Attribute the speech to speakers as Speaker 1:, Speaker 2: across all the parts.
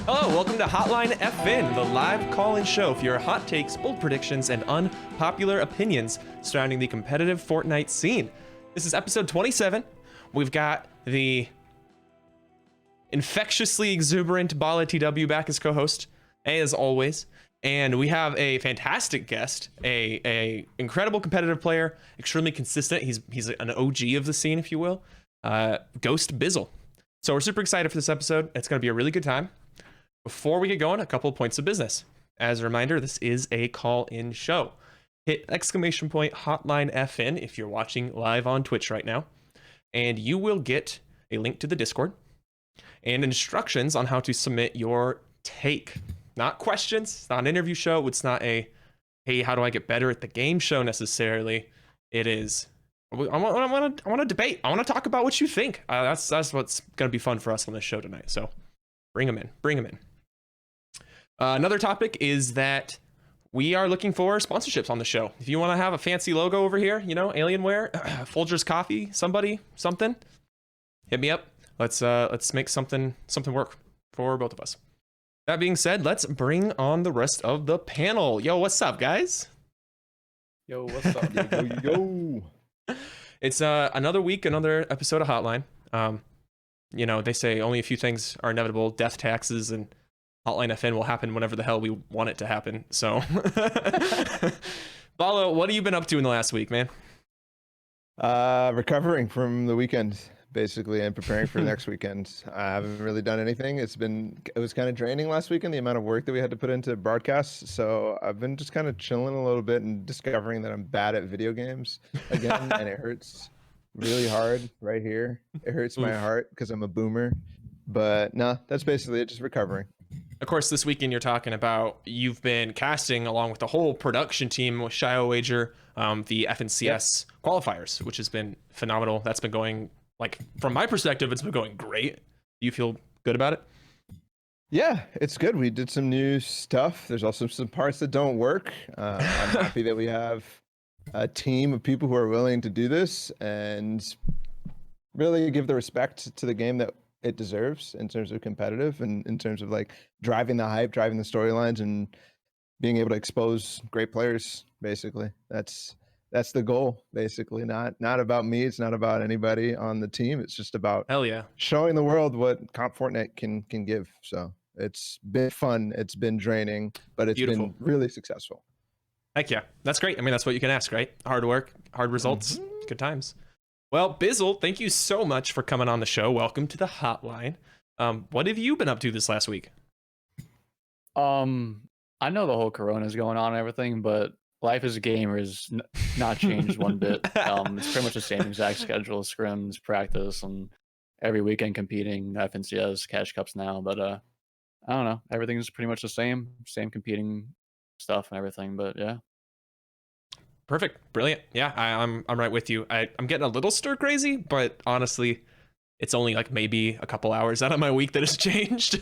Speaker 1: Hello, welcome to Hotline FN, the live call-in show for your hot takes, bold predictions, and unpopular opinions surrounding the competitive Fortnite scene. This is episode 27. We've got the infectiously exuberant Balla TW back as co-host, as always. And we have a fantastic guest, a incredible competitive player, extremely consistent. He's an OG of the scene, if you will, Ghost Bizzle. So we're super excited for this episode. It's going to be a really good time. Before we get going, a couple of points of business. As a reminder, this is a call-in show. Hit !Hotline FN if you're watching live on Twitch right now, and you will get a link to the Discord and instructions on how to submit your take. Not questions, it's not an interview show, it's not a, hey, how do I get better at the game show necessarily. It is, I want to debate. I want to talk about what you think. That's what's going to be fun for us on this show tonight. So bring them in. Another topic is that we are looking for sponsorships on the show. If you want to have a fancy logo over here, you know, Alienware, Folgers Coffee, something, hit me up. Let's make something work for both of us. That being said, let's bring on the rest of the panel. Yo, what's up, guys?
Speaker 2: Yo, what's up? Yo.
Speaker 1: It's another week, another episode of Hotline. You know, they say only a few things are inevitable: death, taxes, and Hotline FN will happen whenever the hell we want it to happen. So, Balla, what have you been up to in the last week, man?
Speaker 2: Recovering from the weekend, basically, and preparing for next weekend. I haven't really done anything. It was kind of draining last weekend, the amount of work that we had to put into broadcasts. So I've been just kind of chilling a little bit and discovering that I'm bad at video games again, and it hurts really hard right here. It hurts my heart because I'm a boomer. But no, that's basically it, just recovering.
Speaker 1: Of course, this weekend you're talking about, you've been casting along with the whole production team with Shio Wager, the FNCS qualifiers, which has been phenomenal. That's been going, like, from my perspective, it's been going great. Do you feel good about it?
Speaker 2: Yeah, it's good. We did some new stuff. There's also some parts that don't work. I'm happy that we have a team of people who are willing to do this and really give the respect to the game that it deserves in terms of competitive and in terms of like driving the hype, driving the storylines, and being able to expose great players. Basically, that's the goal. Basically, not about me. It's not about anybody on the team. It's just about showing the world what Comp Fortnite can give. So it's been fun. It's been draining, but it's been really successful.
Speaker 1: Heck yeah, that's great. I mean, that's what you can ask, right? Hard work, hard results, good times. Well, Bizzle, thank you so much for coming on the show. Welcome to the hotline. What have you been up to this last week?
Speaker 3: I know the whole corona is going on and everything, but life as a gamer is not changed one bit. It's pretty much the same exact schedule: scrims, practice, and every weekend competing, FNCS, Cash Cups now. But I don't know. Everything's pretty much the same competing stuff and everything. But yeah.
Speaker 1: Perfect. Brilliant. Yeah, I'm right with you. I'm getting a little stir crazy, but honestly, it's only like maybe a couple hours out of my week that has changed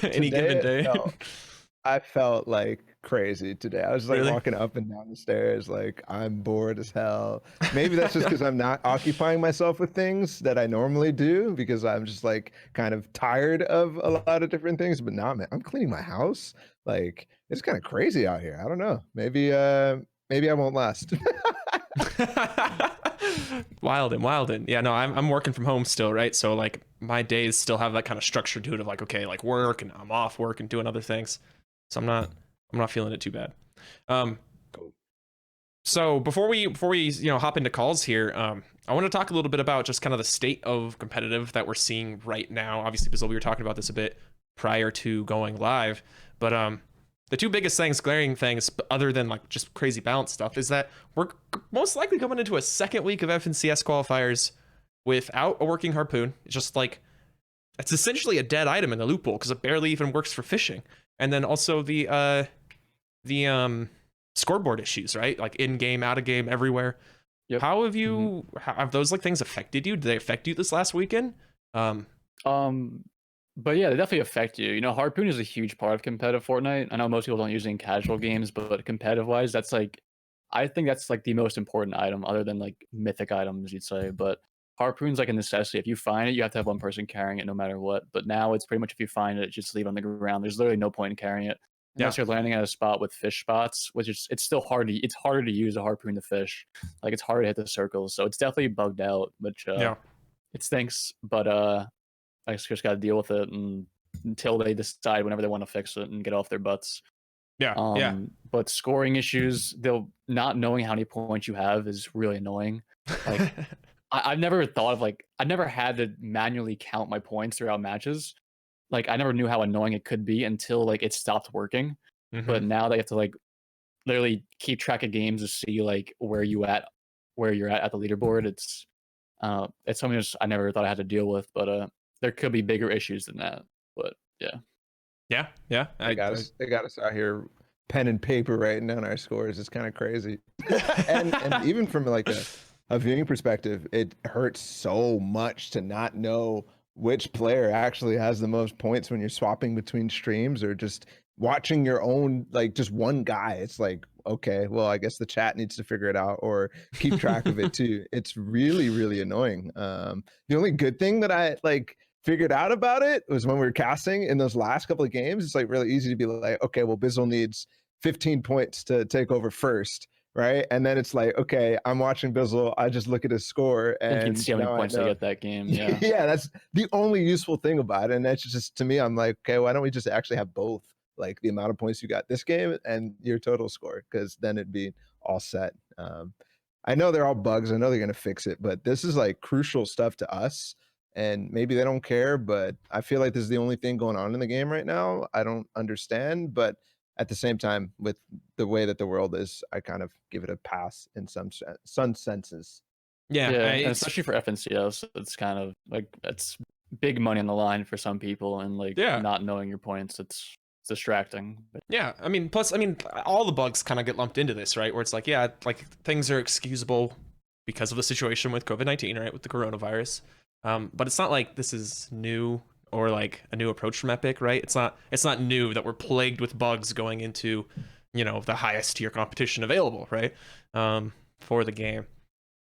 Speaker 1: any given day.
Speaker 2: I felt like crazy today. I was like walking up and down the stairs like I'm bored as hell. Maybe that's just because I'm not occupying myself with things that I normally do, because I'm just like kind of tired of a lot of different things. But nah, man, I'm cleaning my house. Like, it's kind of crazy out here. I don't know. Maybe I won't last.
Speaker 1: Wildin'. Yeah, no, I'm working from home still, right? So like my days still have that kind of structure to it of like, okay, like work, and I'm off work and doing other things. So I'm not feeling it too bad. So before we hop into calls here, I want to talk a little bit about just kind of the state of competitive that we're seeing right now. Obviously, Bizzle, we were talking about this a bit prior to going live, but the two biggest glaring things, other than like just crazy balance stuff, is that we're most likely coming into a second week of FNCS qualifiers without a working harpoon. It's just like, it's essentially a dead item in the loot pool because it barely even works for fishing. And then also the scoreboard issues, right? Like in game, out of game, everywhere. Yep. How have you have those like things affected you? Did they affect you this last weekend?
Speaker 3: But yeah, they definitely affect you. You know, harpoon is a huge part of competitive Fortnite. I know most people don't use it in casual games, but competitive wise, that's like, I think that's like the most important item other than like mythic items, you'd say. But Harpoon's like a necessity. If you find it, you have to have one person carrying it no matter what. But now it's pretty much if you find it, just leave it on the ground. There's literally no point in carrying it unless you're landing at a spot with fish spots, which is it's still hard to it's harder to use a harpoon to fish. Like it's harder to hit the circles, so it's definitely bugged out. Which it stinks, but I just got to deal with it and until they decide whenever they want to fix it and get off their butts. But scoring issues, they'll not knowing how many points you have is really annoying. Like I've never thought of I never had to manually count my points throughout matches. Like I never knew how annoying it could be until like it stopped working. But now they have to like literally keep track of games to see like where you're at the leaderboard. It's something I never thought I had to deal with, but there could be bigger issues than that. But yeah.
Speaker 2: They got us out here pen and paper writing down our scores. It's kind of crazy. and even from like a viewing perspective, it hurts so much to not know which player actually has the most points when you're swapping between streams or just watching your own, like just one guy. It's like, okay, well, I guess the chat needs to figure it out or keep track of it too. It's really, really annoying. The only good thing that I figured out about it was when we were casting in those last couple of games, it's like really easy to be like, okay, well, Bizzle needs 15 points to take over first, right? And then it's like, okay, I'm watching Bizzle, I just look at his score and
Speaker 3: you can see how many points they get that game.
Speaker 2: Yeah, that's the only useful thing about it. And that's just, to me, I'm like, okay, why don't we just actually have both, like the amount of points you got this game and your total score, because then it'd be all set. I know they're all bugs, I know they're going to fix it, but this is like crucial stuff to us. And maybe they don't care, but I feel like this is the only thing going on in the game right now. I don't understand, but at the same time, with the way that the world is, I kind of give it a pass in some senses.
Speaker 3: And especially for FNCS, it's kind of like it's big money on the line for some people, and not knowing your points, it's distracting.
Speaker 1: Yeah, I mean, plus, I mean, all the bugs kind of get lumped into this, right? Where it's like, yeah, like things are excusable because of the situation with COVID-19, right? With the coronavirus. But it's not like this is new or like a new approach from Epic, right? It's not new that we're plagued with bugs going into, the highest tier competition available, right? For the game.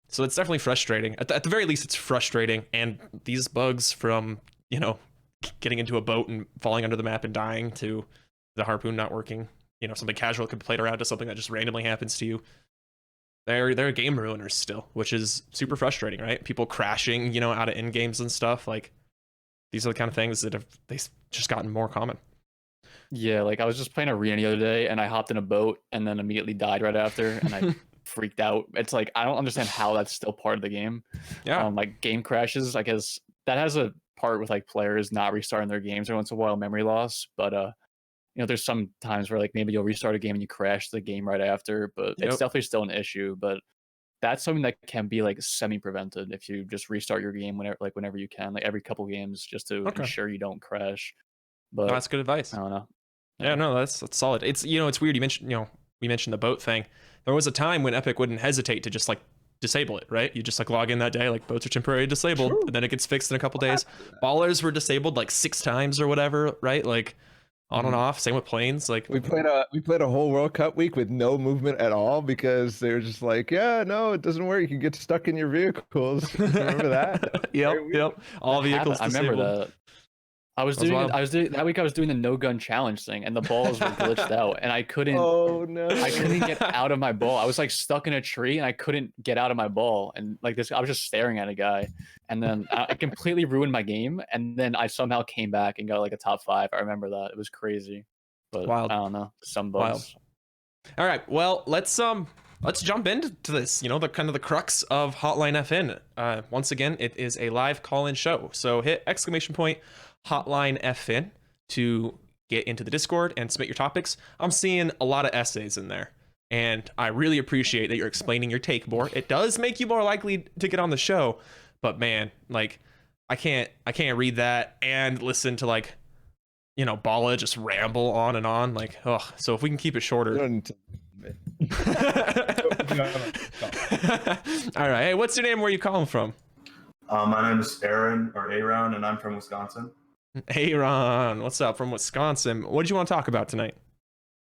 Speaker 1: So it's definitely frustrating. At the very least, it's frustrating. And these bugs from, getting into a boat and falling under the map and dying to the harpoon not working, something casual could be played around to something that just randomly happens to you. They're game ruiners still, which is super frustrating, right? People crashing, out of in games and stuff. Like these are the kind of things that they've just gotten more common.
Speaker 3: Yeah, like I was just playing Arena the other day and I hopped in a boat and then immediately died right after and I freaked out. It's like I don't understand how that's still part of the game.
Speaker 1: Yeah.
Speaker 3: Like game crashes, I guess that has a part with like players not restarting their games every once in a while, memory loss. But there's some times where like maybe you'll restart a game and you crash the game right after, but it's definitely still an issue. But that's something that can be like semi-prevented if you just restart your game whenever you can, like every couple games, just to ensure you don't crash. But
Speaker 1: that's good advice.
Speaker 3: I don't know.
Speaker 1: Yeah, no, that's solid. It's it's weird. You mentioned we mentioned the boat thing. There was a time when Epic wouldn't hesitate to just like disable it, right? You just like log in that day, like boats are temporarily disabled, and then it gets fixed in a couple days. Ballers were disabled like 6 times or whatever, right? Like on and off. Same with planes. Like
Speaker 2: we played a whole World Cup week with no movement at all because they were just like, yeah, no, it doesn't work. You can get stuck in your vehicles. Remember that?
Speaker 1: Yep. All vehicles disabled.
Speaker 3: I remember that. I was doing that week. I was doing the no gun challenge thing, and the balls were glitched out, and I couldn't.
Speaker 2: Oh no!
Speaker 3: I couldn't get out of my ball. I was like stuck in a tree, and I couldn't get out of my ball. And like this, I was just staring at a guy, and then I completely ruined my game. And then I somehow came back and got like a top 5. I remember that. It was crazy, but wild. I don't know, some bugs.
Speaker 1: Wild. All right, well let's jump into this. The kind of the crux of Hotline FN. Once again, it is a live call-in show. So hit !Hotline FN to get into the Discord and submit your topics. I'm seeing a lot of essays in there, and I really appreciate that you're explaining your take more. It does make you more likely to get on the show, but man, like I can't read that and listen to like Balla just ramble on and on. Like, so if we can keep it shorter. All right, hey, what's your name? Where are you calling from?
Speaker 4: My name is Aaron and I'm from Wisconsin.
Speaker 1: Aaron, what's up from Wisconsin? What did you want to talk about tonight?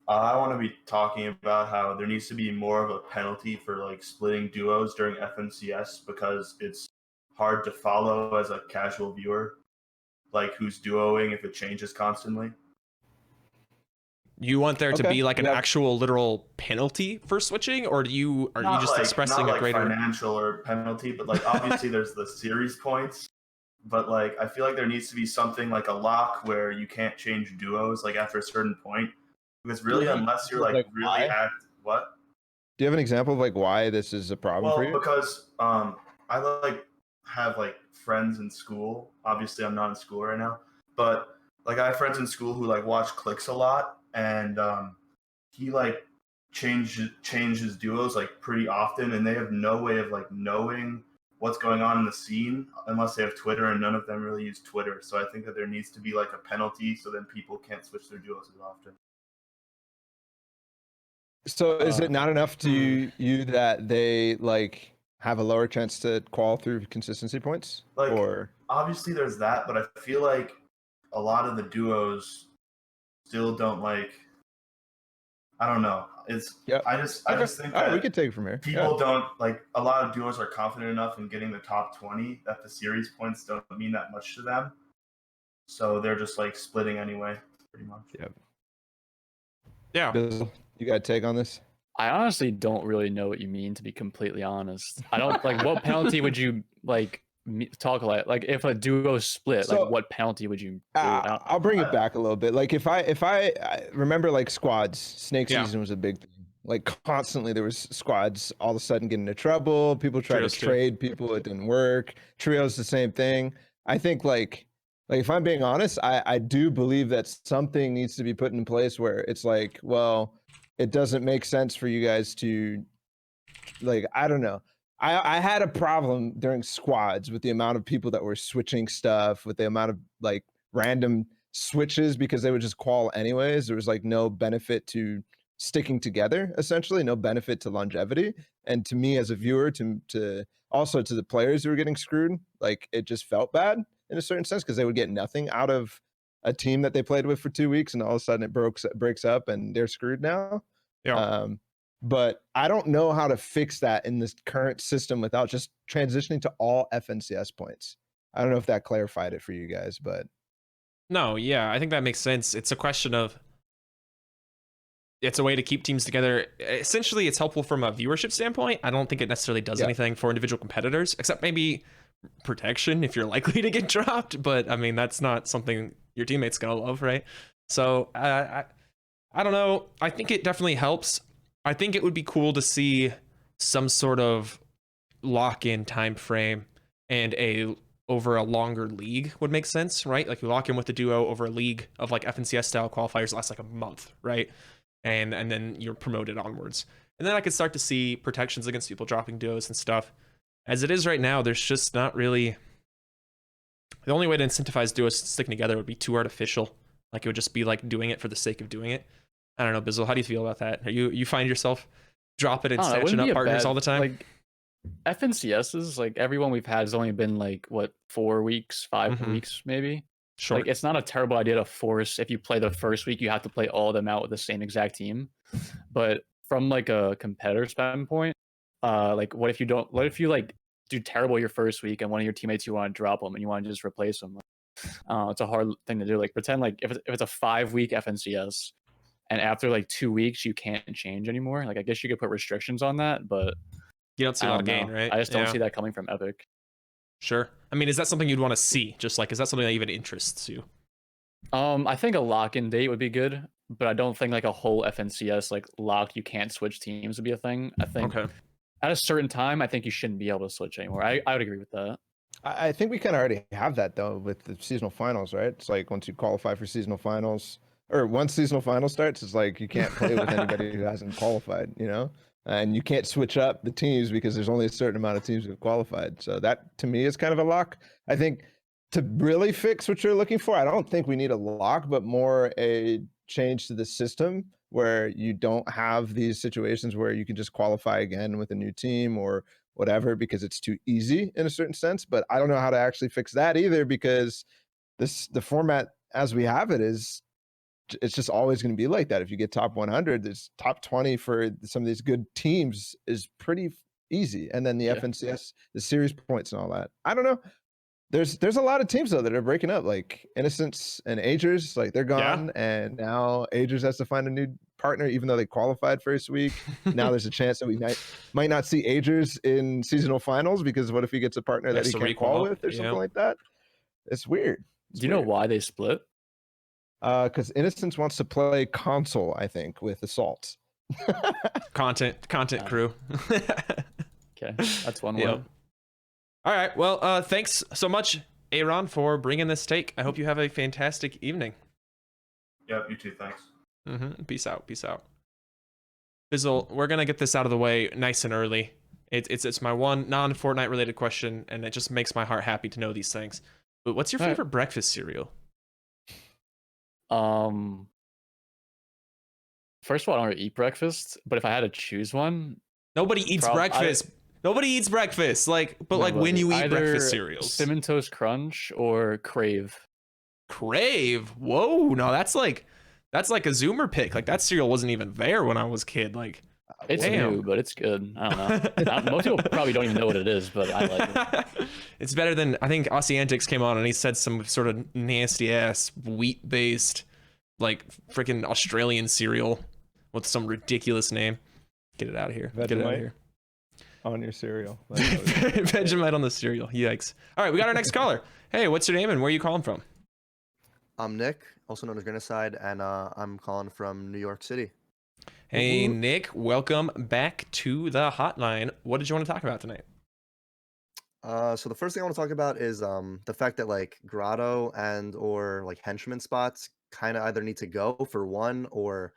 Speaker 4: I want to be talking about how there needs to be more of a penalty for like splitting duos during FNCS because it's hard to follow as a casual viewer, like who's duoing if it changes constantly.
Speaker 1: You want there to
Speaker 2: Okay,
Speaker 1: be like an
Speaker 2: yeah.
Speaker 1: actual literal penalty for switching, or are you just expressing
Speaker 4: not
Speaker 1: a
Speaker 4: like
Speaker 1: greater
Speaker 4: financial or penalty, but like obviously there's the series points. But like I feel like there needs to be something like a lock where you can't change duos like after a certain point. Because really,
Speaker 2: Do you-
Speaker 4: unless you're like really
Speaker 2: why?
Speaker 4: what?
Speaker 2: Do you have an example of like why this is a problem for
Speaker 4: Well,
Speaker 2: you?
Speaker 4: because I like have like friends in school. Obviously, I'm not in school right now, but like I have friends in school who like watch clicks a lot, and he like changes duos like pretty often, and they have no way of like knowing what's going on in the scene unless they have Twitter, and none of them really use Twitter. So I think that there needs to be like a penalty so then people can't switch their duos as often.
Speaker 2: So is it not enough to you that they like have a lower chance to qual through consistency points?
Speaker 4: Like
Speaker 2: Or
Speaker 4: obviously there's that, but I feel like a lot of the duos still don't like. I don't know. It's
Speaker 2: yeah,
Speaker 4: I just think
Speaker 2: all right,
Speaker 4: that
Speaker 2: we could take it from here.
Speaker 4: people don't like a lot of duos are confident enough in getting the top 20 that the series points don't mean that much to them. So they're just like splitting anyway, pretty much.
Speaker 1: yeah.
Speaker 2: Bizzle, you got a take on this?
Speaker 3: I honestly don't really know what you mean, to be completely honest. I don't like what penalty would you like talk like if a duo split,
Speaker 2: So,
Speaker 3: like what penalty would you do?
Speaker 2: I'll bring it back a little bit. Like if I remember like squads, snake
Speaker 1: Yeah.
Speaker 2: season was a big thing. Like constantly there was squads all of a sudden getting into trouble. People try
Speaker 1: Trios
Speaker 2: to
Speaker 1: too.
Speaker 2: trade people, it didn't work. Trios the same thing. I think like if I'm being honest, I do believe that something needs to be put in place where it's like, well, it doesn't make sense for you guys to like, I don't know. I had a problem during squads with the amount of people that were switching stuff, with the amount of like random switches because they would just qual anyways. There was like no benefit to sticking together, essentially, no benefit to longevity. And to me as a viewer, to also to the players who were getting screwed, like it just felt bad in a certain sense because they would get nothing out of a team that they played with for 2 weeks, and all of a sudden it breaks up and they're screwed now.
Speaker 1: Yeah.
Speaker 2: But I don't know how to fix that in this current system without just transitioning to all FNCS points. I don't know if that clarified it for you guys, but
Speaker 1: No, yeah, I think that makes sense. It's a question of it's a way to keep teams together. Essentially, it's helpful from a viewership standpoint. I don't think it necessarily does anything for individual competitors, except maybe protection if you're likely to get dropped. But I mean, that's not something your teammates gonna love, right? So I don't know. I think it definitely helps. I think it would be cool to see some sort of lock-in time frame and over a longer league would make sense, right? Like you lock in with the duo over a league of like FNCS style qualifiers last like a month, right? And then you're promoted onwards. And then I could start to see protections against people dropping duos and stuff. As it is right now, there's just not really. The only way to incentivize duos sticking together would be too artificial. Like it would just be like doing it for the sake of doing it. I don't know, Bizzle. How do you feel about that? Are you find yourself dropping and snatching up partners all the time?
Speaker 3: Like FNCSs, like everyone we've had has only been like what 4 weeks, 5 weeks maybe.
Speaker 1: Sure.
Speaker 3: Like it's not a terrible idea to force if you play the first week, you have to play all of them out with the same exact team. But from like a competitor standpoint, like what if you like do terrible your first week and one of your teammates you want to drop them and you want to just replace them? It's a hard thing to do. Like pretend like if it's a 5-week FNCS. And after like 2 weeks, you can't change anymore. Like I guess you could put restrictions on that, but
Speaker 1: you don't see a lot of gain, right?
Speaker 3: I just don't see that coming from Epic.
Speaker 1: Sure. I mean, is that something you'd want to see? Just like, is that something that even interests you?
Speaker 3: I think a lock-in date would be good, but I don't think like a whole FNCS like locked you can't switch teams would be a thing. I think at a certain time, I think you shouldn't be able to switch anymore. I would agree with that.
Speaker 2: I think we kind of already have that though with the seasonal finals, right? It's like once you qualify for seasonal finals. Or once seasonal final starts, it's like you can't play with anybody who hasn't qualified, you know? And you can't switch up the teams because there's only a certain amount of teams who have qualified. So that to me is kind of a lock. I think to really fix what you're looking for, I don't think we need a lock, but more a change to the system where you don't have these situations where you can just qualify again with a new team or whatever because it's too easy in a certain sense. But I don't know how to actually fix that either because the format as we have it is it's just always going to be like that. If you get top 100, this top 20 for some of these good teams is pretty easy. And then the
Speaker 3: Yeah.
Speaker 2: FNCS, the series points and all that. I don't know. There's a lot of teams though that are breaking up, like Innocence and Agers, like they're gone, and now Agers has to find a new partner, even though they qualified first week. Now there's a chance that we might not see Agers in seasonal finals because what if he gets a partner that he can't qual with or something like that? It's weird.
Speaker 3: Do you know why they split?
Speaker 2: Because Innocence wants to play console, I think, with Assault.
Speaker 1: Content crew.
Speaker 3: Okay, that's one way.
Speaker 1: All right. Well, thanks so much, Aaron, for bringing this take. I hope you have a fantastic evening.
Speaker 4: Yep, you too. Thanks.
Speaker 1: Peace out. Bizzle, we're gonna get this out of the way nice and early. It's my one non-Fortnite related question, and it just makes my heart happy to know these things. But what's your favorite breakfast cereal?
Speaker 3: First of all, I don't really eat breakfast, but if I had to choose one,
Speaker 1: nobody eats breakfast. Nobody eats breakfast. When you eat breakfast cereals,
Speaker 3: Cinnamon Toast Crunch or Crave.
Speaker 1: Crave. Whoa, no, that's like a Zoomer pick. Like that cereal wasn't even there when I was a kid. Like
Speaker 3: it's new, but it's good. I don't know. Most people probably don't even know what it is, but I like it.
Speaker 1: It's better than, I think Aussie Antics came on and he said some sort of nasty ass wheat based, like freaking Australian cereal with some ridiculous name. Get it out of here.
Speaker 2: Vegemite
Speaker 1: Get it out of here.
Speaker 2: On your cereal.
Speaker 1: Vegemite on the cereal. Yikes. All right, we got our next caller. Hey, what's your name and where are you calling from?
Speaker 5: I'm Nick, also known as Genocide, and I'm calling from New York City.
Speaker 1: Hey, Nick, welcome back to the hotline. What did you want to talk about tonight?
Speaker 5: So the first thing I want to talk about is the fact that like grotto and or like henchman spots kind of either need to go for one or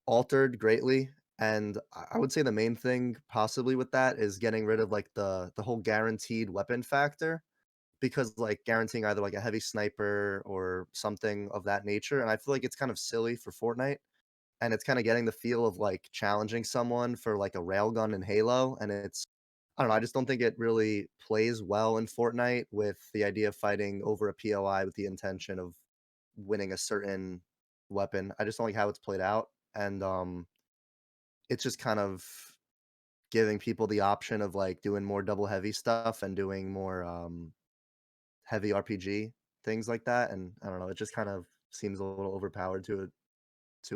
Speaker 5: altered greatly. And I would say the main thing possibly with that is getting rid of like the whole guaranteed weapon factor, because like guaranteeing either like a heavy sniper or something of that nature. And I feel like it's kind of silly for Fortnite, and it's kind of getting the feel of like challenging someone for like a railgun in Halo. And I don't know, I just don't think it really plays well in Fortnite with the idea of fighting over a POI with the intention of winning a certain weapon. I just don't like how it's played out. And it's just kind of giving people the option of like doing more double heavy stuff and doing more heavy RPG things like that. And I don't know, it just kind of seems a little overpowered to it.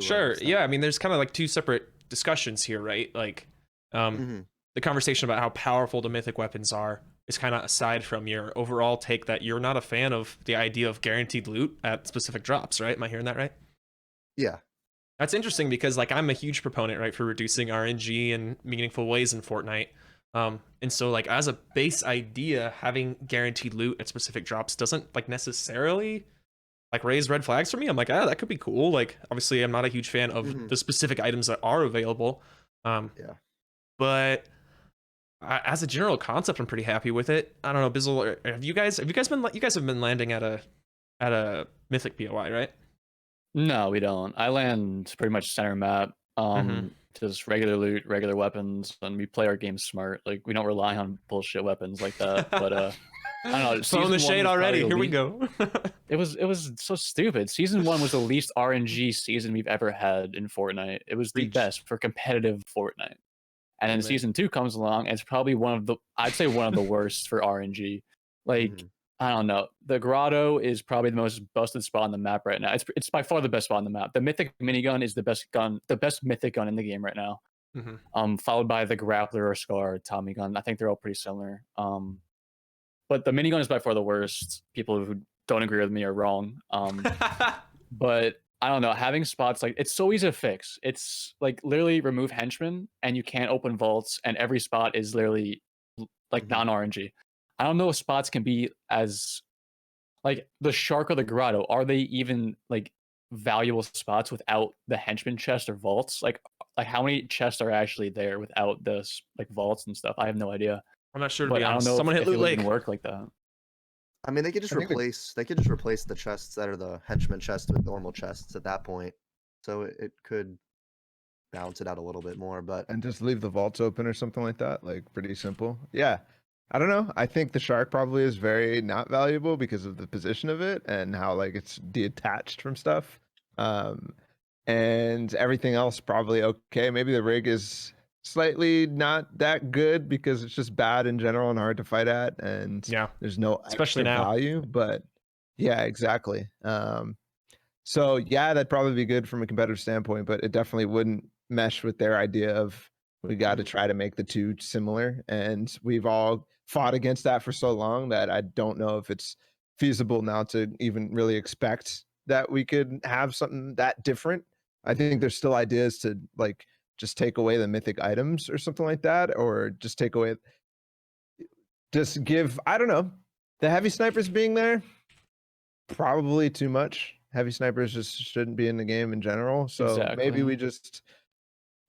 Speaker 1: Sure. Yeah. I mean, there's kind of like two separate discussions here, right? Like, the conversation about how powerful the mythic weapons are is kind of aside from your overall take that you're not a fan of the idea of guaranteed loot at specific drops, right? Am I hearing that right?
Speaker 5: Yeah.
Speaker 1: That's interesting because like I'm a huge proponent, right, for reducing RNG in meaningful ways in Fortnite. And so like as a base idea, having guaranteed loot at specific drops doesn't like necessarily like raise red flags for me. I'm like, that could be cool. Like obviously I'm not a huge fan of the specific items that are available. But as a general concept, I'm pretty happy with it. I don't know, Bizzle, you guys have been landing at a mythic POI, right?
Speaker 3: No, we don't. I land pretty much center map. Just regular loot, regular weapons, and we play our game smart. Like we don't rely on bullshit weapons like that. But I don't know.
Speaker 1: Throwing the shade already. Here we go.
Speaker 3: It was so stupid. Season 1 was the least RNG season we've ever had in Fortnite. It was the best for competitive Fortnite. And then Season 2 comes along, and it's probably I'd say one of the worst for RNG. Like, I don't know. The grotto is probably the most busted spot on the map right now. It's by far the best spot on the map. The mythic minigun is the best mythic gun in the game right now. Followed by the grappler or scar Tommy gun. I think they're all pretty similar. But the minigun is by far the worst. People who don't agree with me are wrong. But I don't know, having spots like it's so easy to fix. It's like literally remove henchmen and you can't open vaults, and every spot is literally like non-RNG. I don't know if spots can be as like the shark or the grotto. Are they even like valuable spots without the henchman chest or vaults? Like how many chests are actually there without this like vaults and stuff? I have no idea.
Speaker 1: I'm not sure to be honest. Someone hit Loot Lake.
Speaker 3: Work like that.
Speaker 5: I mean, they could just replace the chests that are the henchman chests with normal chests at that point. So it could balance it out a little bit more, but
Speaker 2: and just leave the vaults open or something like that. Like pretty simple. Yeah. I don't know. I think the shark probably is very not valuable because of the position of it and how like it's detached from stuff. And everything else probably okay. Maybe the rig is slightly not that good because it's just bad in general and hard to fight at, and
Speaker 1: Yeah.
Speaker 2: there's no
Speaker 1: Especially
Speaker 2: extra
Speaker 1: now.
Speaker 2: value. But yeah, exactly. So yeah, that'd probably be good from a competitive standpoint, but it definitely wouldn't mesh with their idea of we got to try to make the two similar. And we've all fought against that for so long that I don't know if it's feasible now to even really expect that we could have something that different. I think there's still ideas to like just take away the mythic items or something like that, or just take away, just give, I don't know, the heavy snipers being there, probably too much. Heavy snipers just shouldn't be in the game in general. So maybe
Speaker 3: Exactly.
Speaker 2: we just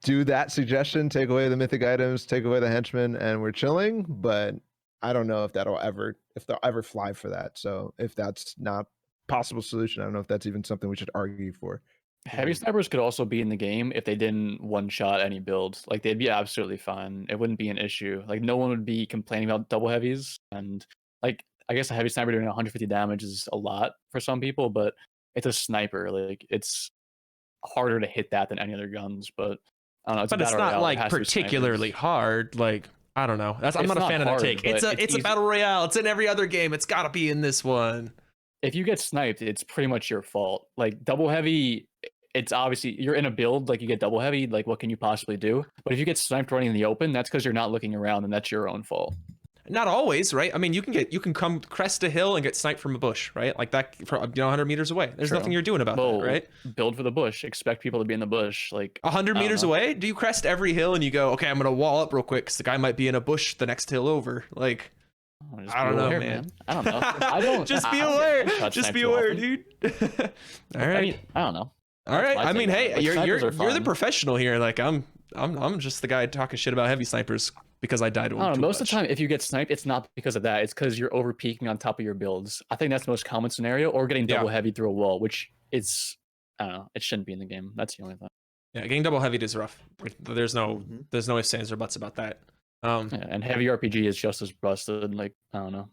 Speaker 2: do that suggestion, take away the mythic items, take away the henchmen, and we're chilling. But I don't know if they'll ever fly for that. So if that's not possible solution, I don't know if that's even something we should argue for.
Speaker 3: Heavy snipers could also be in the game if they didn't one-shot any builds. Like they'd be absolutely fine. It wouldn't be an issue. Like no one would be complaining about double heavies. And like I guess a heavy sniper doing 150 damage is a lot for some people, but it's a sniper. Like it's harder to hit that than any other guns. But I don't know. It's a
Speaker 1: But it's
Speaker 3: battle
Speaker 1: not
Speaker 3: royale. It
Speaker 1: like
Speaker 3: has to be
Speaker 1: particularly
Speaker 3: snipers.
Speaker 1: hard. Like I don't know. I'm
Speaker 3: It's
Speaker 1: not a
Speaker 3: not
Speaker 1: fan of that
Speaker 3: hard,
Speaker 1: take. It's
Speaker 3: but
Speaker 1: a
Speaker 3: it's easy.
Speaker 1: battle royale. It's in every other game. It's got to be in this one.
Speaker 3: If you get sniped, it's pretty much your fault. Like double heavy, it's obviously you're in a build like you get double heavy. Like what can you possibly do? But if you get sniped running in the open, that's because you're not looking around, and that's your own fault.
Speaker 1: Not always, right? I mean, you can come crest a hill and get sniped from a bush, right? Like that from 100 meters away. There's
Speaker 3: True.
Speaker 1: nothing you're doing about
Speaker 3: Well,
Speaker 1: that, right?
Speaker 3: Build for the bush. Expect people to be in the bush. Like
Speaker 1: 100
Speaker 3: I don't
Speaker 1: meters
Speaker 3: know.
Speaker 1: away? Do you crest every hill and you go, okay, I'm gonna wall up real quick because the guy might be in a bush the next hill over? Like,
Speaker 3: Just
Speaker 1: I
Speaker 3: be
Speaker 1: don't know,
Speaker 3: aware,
Speaker 1: man.
Speaker 3: I don't know. I don't.
Speaker 1: Just be
Speaker 3: I don't
Speaker 1: aware.
Speaker 3: get
Speaker 1: Just
Speaker 3: sniped
Speaker 1: be
Speaker 3: too
Speaker 1: aware,
Speaker 3: often.
Speaker 1: dude. All
Speaker 3: I
Speaker 1: right.
Speaker 3: mean, I don't know.
Speaker 1: All right.
Speaker 3: That's my
Speaker 1: I mean,
Speaker 3: take on
Speaker 1: hey,
Speaker 3: it. Like,
Speaker 1: you're
Speaker 3: snipers are
Speaker 1: the
Speaker 3: fun.
Speaker 1: professional here. Like I'm just the guy talking shit about heavy snipers because I died to
Speaker 3: I
Speaker 1: them
Speaker 3: don't
Speaker 1: too
Speaker 3: know. Most of
Speaker 1: much.
Speaker 3: the time, if you get sniped, it's not because of that. It's because you're over peaking on top of your builds. I think that's the most common scenario, or getting double heavy through a wall, which is I don't know. It shouldn't be in the game. That's the only thing.
Speaker 1: Yeah, getting double heavied is rough. There's no ifs, ands, or buts about that.
Speaker 3: Yeah, and heavy RPG is just as busted. Like I don't know.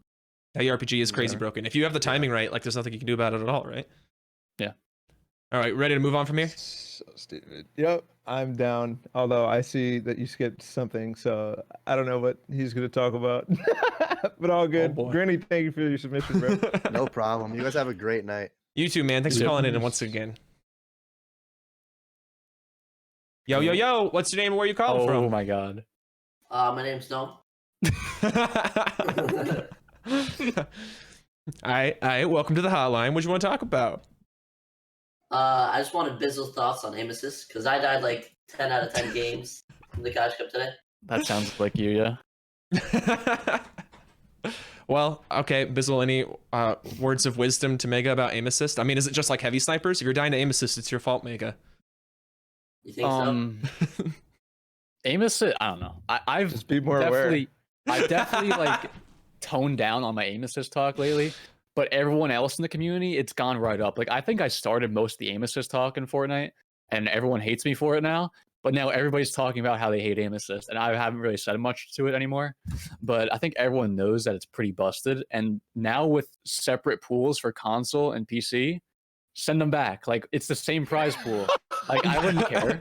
Speaker 1: Heavy RPG is crazy
Speaker 3: Sure.
Speaker 1: broken. If you have the timing right, like there's nothing you can do about it at all, right?
Speaker 3: Yeah.
Speaker 1: All right, ready to move on from here?
Speaker 2: So stupid. Yep, I'm down. Although I see that you skipped something, so I don't know what he's going to talk about. But all good.
Speaker 1: boy.
Speaker 2: Granny, thank you for your submission, bro.
Speaker 5: No problem. You guys have a great night.
Speaker 1: You too, man. Thanks for
Speaker 3: Yeah.
Speaker 1: calling in once again. Yo, what's your name and where you calling
Speaker 3: Oh
Speaker 1: from?
Speaker 3: my god.
Speaker 6: My name's No.
Speaker 1: All right, welcome to the hotline. What do you want to talk about?
Speaker 6: I just wanted Bizzle's thoughts on aim assist because I died like 10 out of 10 games in the Cash Cup today.
Speaker 3: That sounds like you, yeah.
Speaker 1: Well, okay, Bizzle, any words of wisdom to Mega about aim assist? I mean, is it just like heavy snipers? If you're dying to aim assist, it's your fault, Mega.
Speaker 6: You think so?
Speaker 3: Aim assist, I don't know. I've
Speaker 2: Just be more aware.
Speaker 3: I've definitely like toned down on my aim assist talk lately, but everyone else in the community, it's gone right up. Like I think I started most of the aim assist talk in Fortnite, and everyone hates me for it now. But now everybody's talking about how they hate aim assist, and I haven't really said much to it anymore. But I think everyone knows that it's pretty busted. And now with separate pools for console and PC, send them back. Like it's the same prize pool. Like I wouldn't care.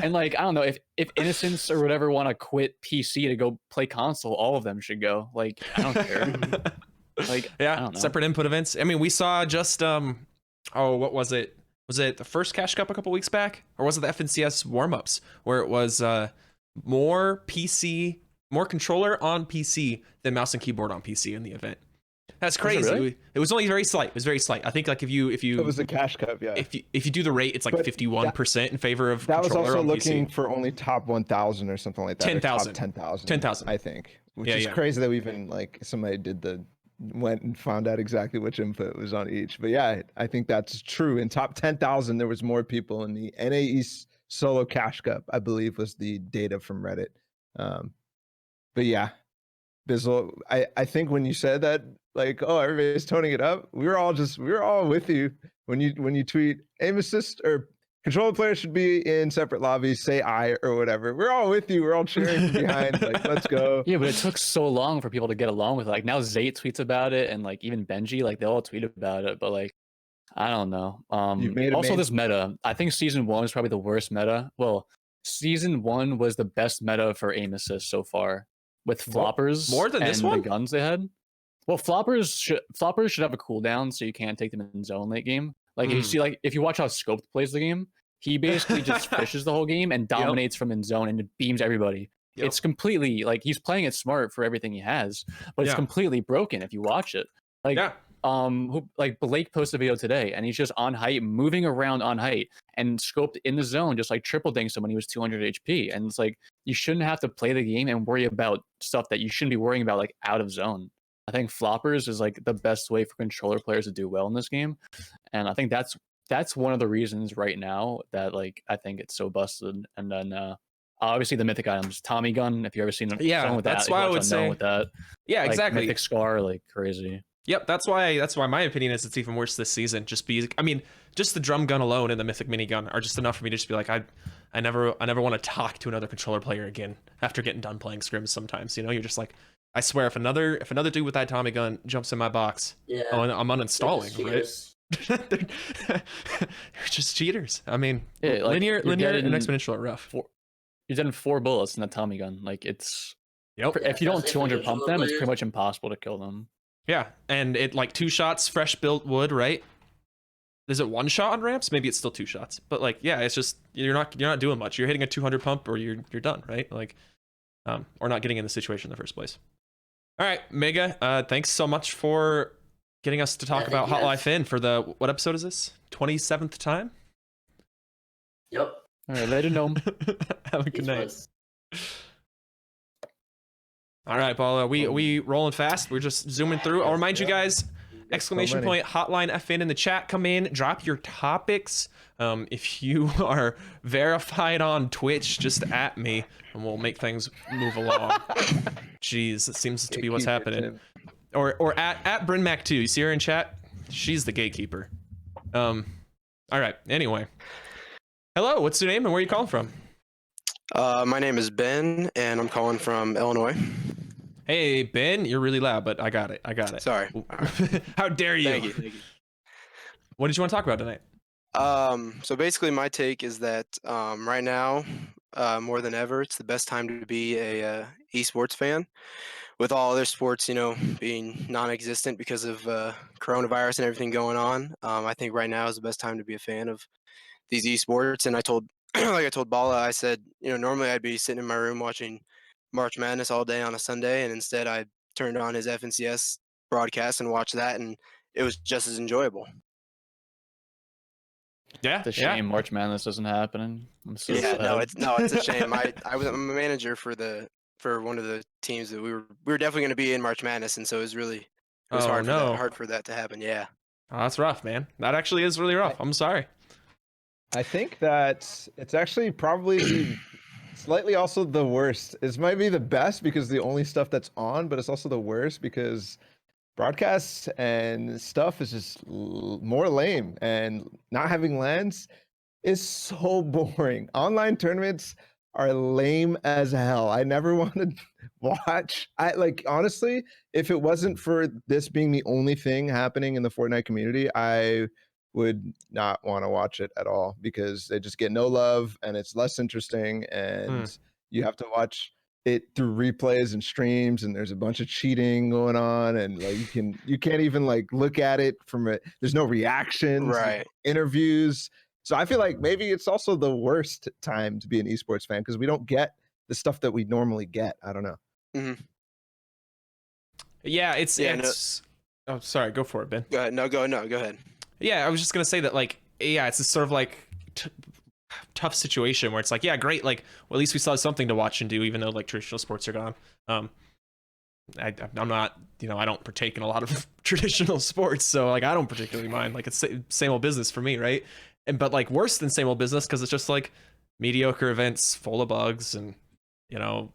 Speaker 3: And like I don't know if Innocents or whatever want to quit PC to go play console, all of them should go. Like I don't care. Like I
Speaker 1: Yeah,
Speaker 3: don't know.
Speaker 1: separate input events. I mean, we saw just what was it? Was it the first Cash Cup a couple weeks back, or was it the FNCS warm-ups where it was more controller on PC than mouse and keyboard on PC in the event? That's crazy.
Speaker 3: really?
Speaker 1: It was only very slight. It was very slight. I think like if you
Speaker 2: It was a Cash Cup, yeah.
Speaker 1: if you do the rate, it's like
Speaker 2: But
Speaker 1: 51% in favor of
Speaker 2: That was
Speaker 1: controller
Speaker 2: also
Speaker 1: on
Speaker 2: looking
Speaker 1: PC.
Speaker 2: for only top 1,000 or something like that. or
Speaker 1: 10,000.
Speaker 2: top 10,000.
Speaker 1: 10,000.
Speaker 2: I think. Which
Speaker 1: Yeah,
Speaker 2: is
Speaker 1: yeah.
Speaker 2: crazy that we even like somebody went and found out exactly which input was on each. But yeah, I think that's true. In top 10,000, there was more people in the NA East solo Cash Cup, I believe was the data from Reddit. But yeah, Bizzle, I think when you said that, like, oh, everybody's toning it up, we were all with you when you tweet aim assist or controller players should be in separate lobbies, say I or whatever. We're all with you. We're all cheering from behind. Like, let's go.
Speaker 3: Yeah, but it took so long for people to get along with it. Like now Zayt tweets about it, and like even Benji, like they all tweet about it. But like, I don't know.
Speaker 2: You've made it
Speaker 3: Also,
Speaker 2: main-
Speaker 3: this meta, I think season 1 is probably the worst meta. Well, Season 1 was the best meta for aim assist so far, with floppers
Speaker 1: more than this
Speaker 3: and
Speaker 1: one?
Speaker 3: the guns they had. Well, floppers should have a cooldown, so you can't take them in zone late game. Like if you see, like if you watch how Scoped plays the game, he basically just fishes the whole game and dominates from in zone and beams everybody.
Speaker 1: Yep.
Speaker 3: It's completely like he's playing it smart for everything he has, but it's completely broken if you watch it. Like like Blake posted a video today and he's just on height, moving around on height and scoped in the zone, just like triple dinged someone. He was 200 HP. And it's like, you shouldn't have to play the game and worry about stuff that you shouldn't be worrying about, like out of zone. I think floppers is like the best way for controller players to do well in this game. And I think that's one of the reasons right now that like, I think it's so busted. And then, obviously the mythic items, Tommy gun, if you ever seen them, with
Speaker 1: that's
Speaker 3: that,
Speaker 1: why I would say
Speaker 3: with that.
Speaker 1: Yeah,
Speaker 3: like,
Speaker 1: exactly.
Speaker 3: Mythic Scar, like crazy.
Speaker 1: Yep, that's why my opinion is it's even worse this season. I mean, just the drum gun alone and the mythic minigun are just enough for me to just be like, I never want to talk to another controller player again after getting done playing scrims. Sometimes, you know, you're just like, I swear, if another dude with that Tommy gun jumps in my box, and I'm uninstalling, right? They're just cheaters. I mean, like, linear and exponential are rough.
Speaker 3: You're getting 4 bullets in that Tommy gun. Like it's, if you don't 200 pump them, it's pretty much impossible to kill them.
Speaker 1: Yeah, and it like 2 shots, fresh built wood, right? Is it 1 shot on ramps? Maybe it's still 2 shots, but like, yeah, it's just you're not doing much. You're hitting a 200 pump, or you're done, right? Like, or not getting in the situation in the first place. All right, Mega, thanks so much for getting us to talk about Hotline FN for the what episode is this? 27th time.
Speaker 6: Yep.
Speaker 3: All right, later, gnome.
Speaker 1: Have a good night. All right, Balla, we rolling fast. We're just zooming through. I'll remind you guys, exclamation point, Hotline FN in the chat. Come in, drop your topics. If you are verified on Twitch, just at me, and we'll make things move along. Jeez, that seems to be what's happening. Or at BrynMac2. You see her in chat? She's the gatekeeper. All right, anyway. Hello, what's your name and where are you calling from?
Speaker 7: My name is Ben, and I'm calling from Illinois.
Speaker 1: Hey, Ben, you're really loud, but I got it.
Speaker 7: Sorry.
Speaker 1: How dare you?
Speaker 7: Thank you.
Speaker 1: What did you want to talk about tonight?
Speaker 7: So basically my take is that right now, more than ever, it's the best time to be a esports fan. With all other sports, you know, being non-existent because of coronavirus and everything going on, I think right now is the best time to be a fan of these esports. And I told, like I told Balla, I said, you know, normally I'd be sitting in my room watching March Madness all day on a Sunday, and instead I turned on his FNCS broadcast and watched that, and it was just as enjoyable.
Speaker 1: Yeah,
Speaker 3: it's a shame March Madness isn't happening. I'm so sad.
Speaker 7: It's a shame. I'm a manager for one of the teams that we were definitely going to be in March Madness, and so it was hard for that to happen. Yeah.
Speaker 1: Oh, that's rough, man. That actually is really rough. I'm sorry.
Speaker 2: I think that it's actually probably slightly also the worst. It might be the best because the only stuff that's on, but it's also the worst because broadcasts and stuff is just more lame, and not having LANs is so boring. Online tournaments are lame as hell. I never want to watch. Honestly, if it wasn't for this being the only thing happening in the Fortnite community, I would not want to watch it at all because they just get no love and it's less interesting, and you have to watch it through replays and streams, and there's a bunch of cheating going on, and like you can't even like look at it from it. There's no reactions,
Speaker 7: right?
Speaker 2: Interviews. So I feel like maybe it's also the worst time to be an esports fan because we don't get the stuff that we normally get. I don't know.
Speaker 7: Mm-hmm.
Speaker 1: Yeah, it's. Oh, sorry. Go for it, Ben.
Speaker 7: Go ahead. Go ahead.
Speaker 1: Yeah, I was just gonna say that, like, yeah, it's a sort of like tough situation where it's like, yeah, great, like, well, at least we still have something to watch and do, even though like traditional sports are gone. I'm not, you know, I don't partake in a lot of traditional sports, so like I don't particularly mind. Like, it's same old business for me, right? But like worse than same old business because it's just like mediocre events full of bugs and, you know,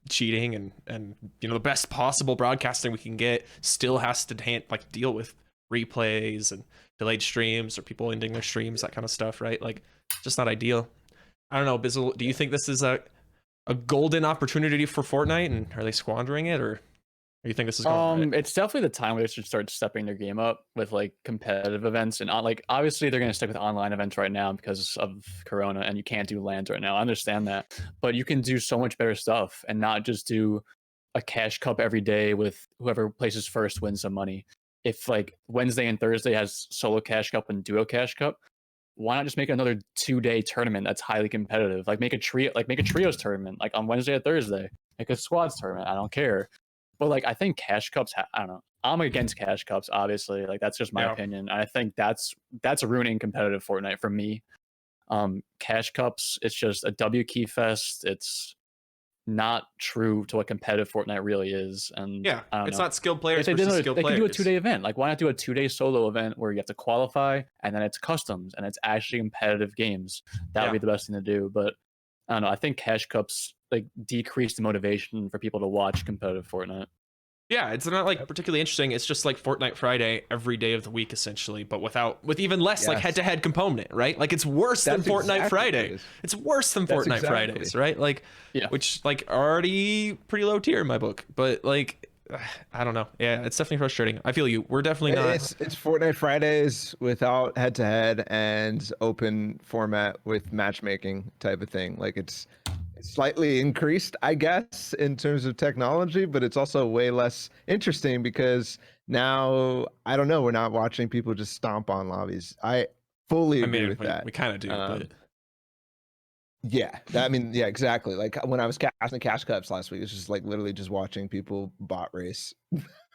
Speaker 1: cheating and you know, the best possible broadcasting we can get still has to deal with replays and delayed streams or people ending their streams, that kind of stuff, right? Like, just not ideal. I don't know, Bizzle, do you think this is a golden opportunity for Fortnite, and are they squandering it, or Or you think this is going right?
Speaker 3: It's definitely the time where they should start stepping their game up with like competitive events and like obviously they're gonna stick with online events right now because of Corona and you can't do lands right now. I understand that, but you can do so much better stuff and not just do a cash cup every day with whoever places first wins some money. If like Wednesday and Thursday has solo cash cup and duo cash cup, why not just make another 2-day tournament that's highly competitive? Like make a trios tournament like on Wednesday or Thursday. Make a squads tournament. I don't care. But like I think cash cups, I don't know. I'm against cash cups, obviously. Like that's just my
Speaker 1: Yeah.
Speaker 3: opinion. I think that's ruining competitive Fortnite for me. Cash cups, it's just a W key fest. It's not true to what competitive Fortnite really is. And
Speaker 1: Yeah,
Speaker 3: I don't
Speaker 1: it's
Speaker 3: know.
Speaker 1: not skilled players
Speaker 3: If
Speaker 1: versus skilled
Speaker 3: they
Speaker 1: players.
Speaker 3: can do a 2-day event. Like why not do a 2-day solo event where you have to qualify and then it's customs and it's actually competitive games? That would be the best thing to do. But I don't know. I think cash cups like decrease the motivation for people to watch competitive Fortnite.
Speaker 1: Yeah, it's not like particularly interesting. It's just like Fortnite Friday every day of the week, essentially, but with even less like
Speaker 2: Yes.
Speaker 1: head-to-head component, right? Like it's worse
Speaker 2: That's
Speaker 1: than Fortnite
Speaker 2: exactly what
Speaker 1: Friday.
Speaker 2: it is.
Speaker 1: It's worse than
Speaker 2: That's
Speaker 1: Fortnite
Speaker 2: exactly.
Speaker 1: Fridays, right? Like,
Speaker 3: Yeah.
Speaker 1: which like already pretty low tier in my book, but like, I don't know. Yeah, it's definitely frustrating. I feel you. We're definitely not.
Speaker 2: It's Fortnite Fridays without head to head and open format with matchmaking type of thing. Like it's slightly increased, I guess, in terms of technology, but it's also way less interesting because now I don't know. We're not watching people just stomp on lobbies. I fully
Speaker 1: I
Speaker 2: agree
Speaker 1: mean,
Speaker 2: with that.
Speaker 1: we kind of do, but
Speaker 2: Yeah, yeah, exactly. Like when I was casting cash cups last week, it's just like literally just watching people bot race.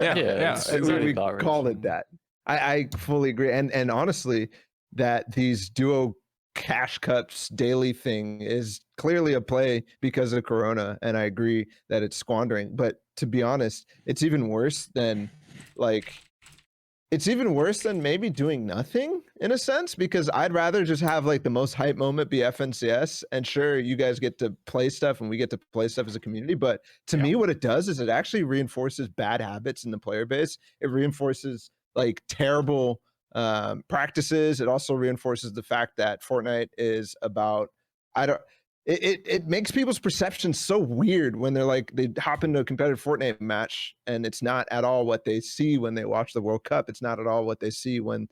Speaker 1: yeah,
Speaker 3: it's
Speaker 2: We
Speaker 3: really
Speaker 2: we
Speaker 3: bot
Speaker 2: call
Speaker 3: racing.
Speaker 2: it that. I fully agree, and honestly, that these duo cash cups daily thing is clearly a play because of Corona, and I agree that it's squandering. But to be honest, it's even worse than like it's even worse than maybe doing nothing in a sense because I'd rather just have like the most hype moment be FNCS and sure you guys get to play stuff and we get to play stuff as a community, but to me what it does is it actually reinforces bad habits in the player base. It reinforces like terrible practices. It also reinforces the fact that Fortnite is about I don't it makes people's perceptions so weird when they're like they hop into a competitive Fortnite match and it's not at all what they see when they watch the World Cup. It's not at all what they see when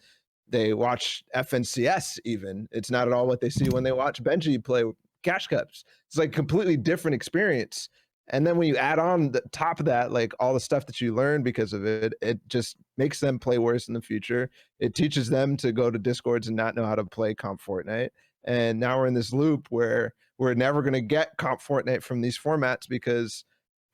Speaker 2: they watch FNCS even. It's not at all what they see when they watch Benji play cash cups. It's like completely different experience. And then when you add on the top of that, like all the stuff that you learn because of it, it just makes them play worse in the future. It teaches them to go to Discords and not know how to play comp Fortnite. And now we're in this loop where we're never going to get comp Fortnite from these formats because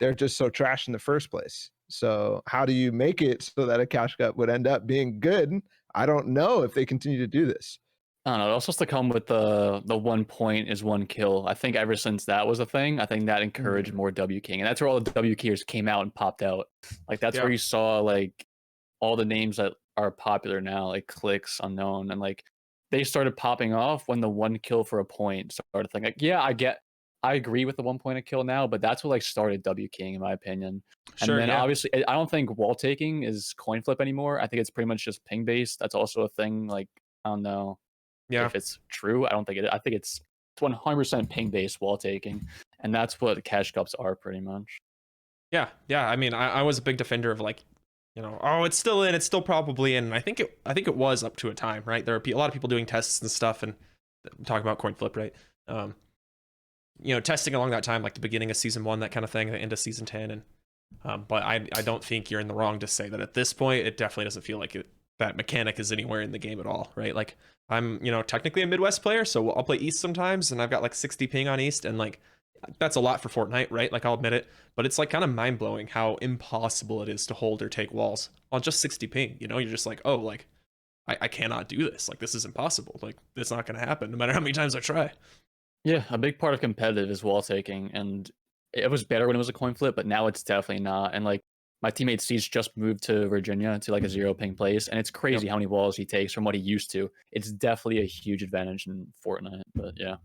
Speaker 2: they're just so trash in the first place. So how do you make it so that a cash cup would end up being good? I don't know if they continue to do this.
Speaker 3: I don't know. It also has to come with the 1 point is 1 kill. I think ever since that was a thing, I think that encouraged more W King, and that's where all the W Keyers came out and popped out. Like that's where you saw like all the names that are popular now, like Clicks, Unknown, and like they started popping off when the 1 kill for a point started thinking like, yeah, I agree with the 1 point a kill now, but that's what like started W King in my opinion.
Speaker 1: Sure,
Speaker 3: And then
Speaker 1: yeah.
Speaker 3: obviously I don't think wall taking is coin flip anymore. I think it's pretty much just ping based. That's also a thing. Like I don't know if it's true. I don't think it. I think it's 100% ping based wall taking, and that's what cash cups are pretty much.
Speaker 1: Yeah. I mean, I was a big defender of like, you know, oh, it's still in, it's still probably in. And I think it was up to a time, right? There are a lot of people doing tests and stuff, and talking about coin flip, right? You know, testing along that time, like the beginning of season 1, that kind of thing, the end of season 10, and but I don't think you're in the wrong to say that at this point, it definitely doesn't feel like that mechanic is anywhere in the game at all, right? Like I'm, you know, technically a Midwest player, so I'll play East sometimes, and I've got like 60 ping on East, and like that's a lot for Fortnite, right? Like I'll admit it, but it's like kind of mind blowing how impossible it is to hold or take walls on just 60 ping. You know, you're just like, oh, like I cannot do this. Like this is impossible. Like it's not going to happen, no matter how many times I try.
Speaker 3: Yeah, a big part of competitive is wall taking, and it was better when it was a coin flip, but now it's definitely not. And like my teammate Siege just moved to Virginia to like a 0 ping place, and it's crazy how many walls he takes from what he used to. It's definitely a huge advantage in Fortnite, but yeah.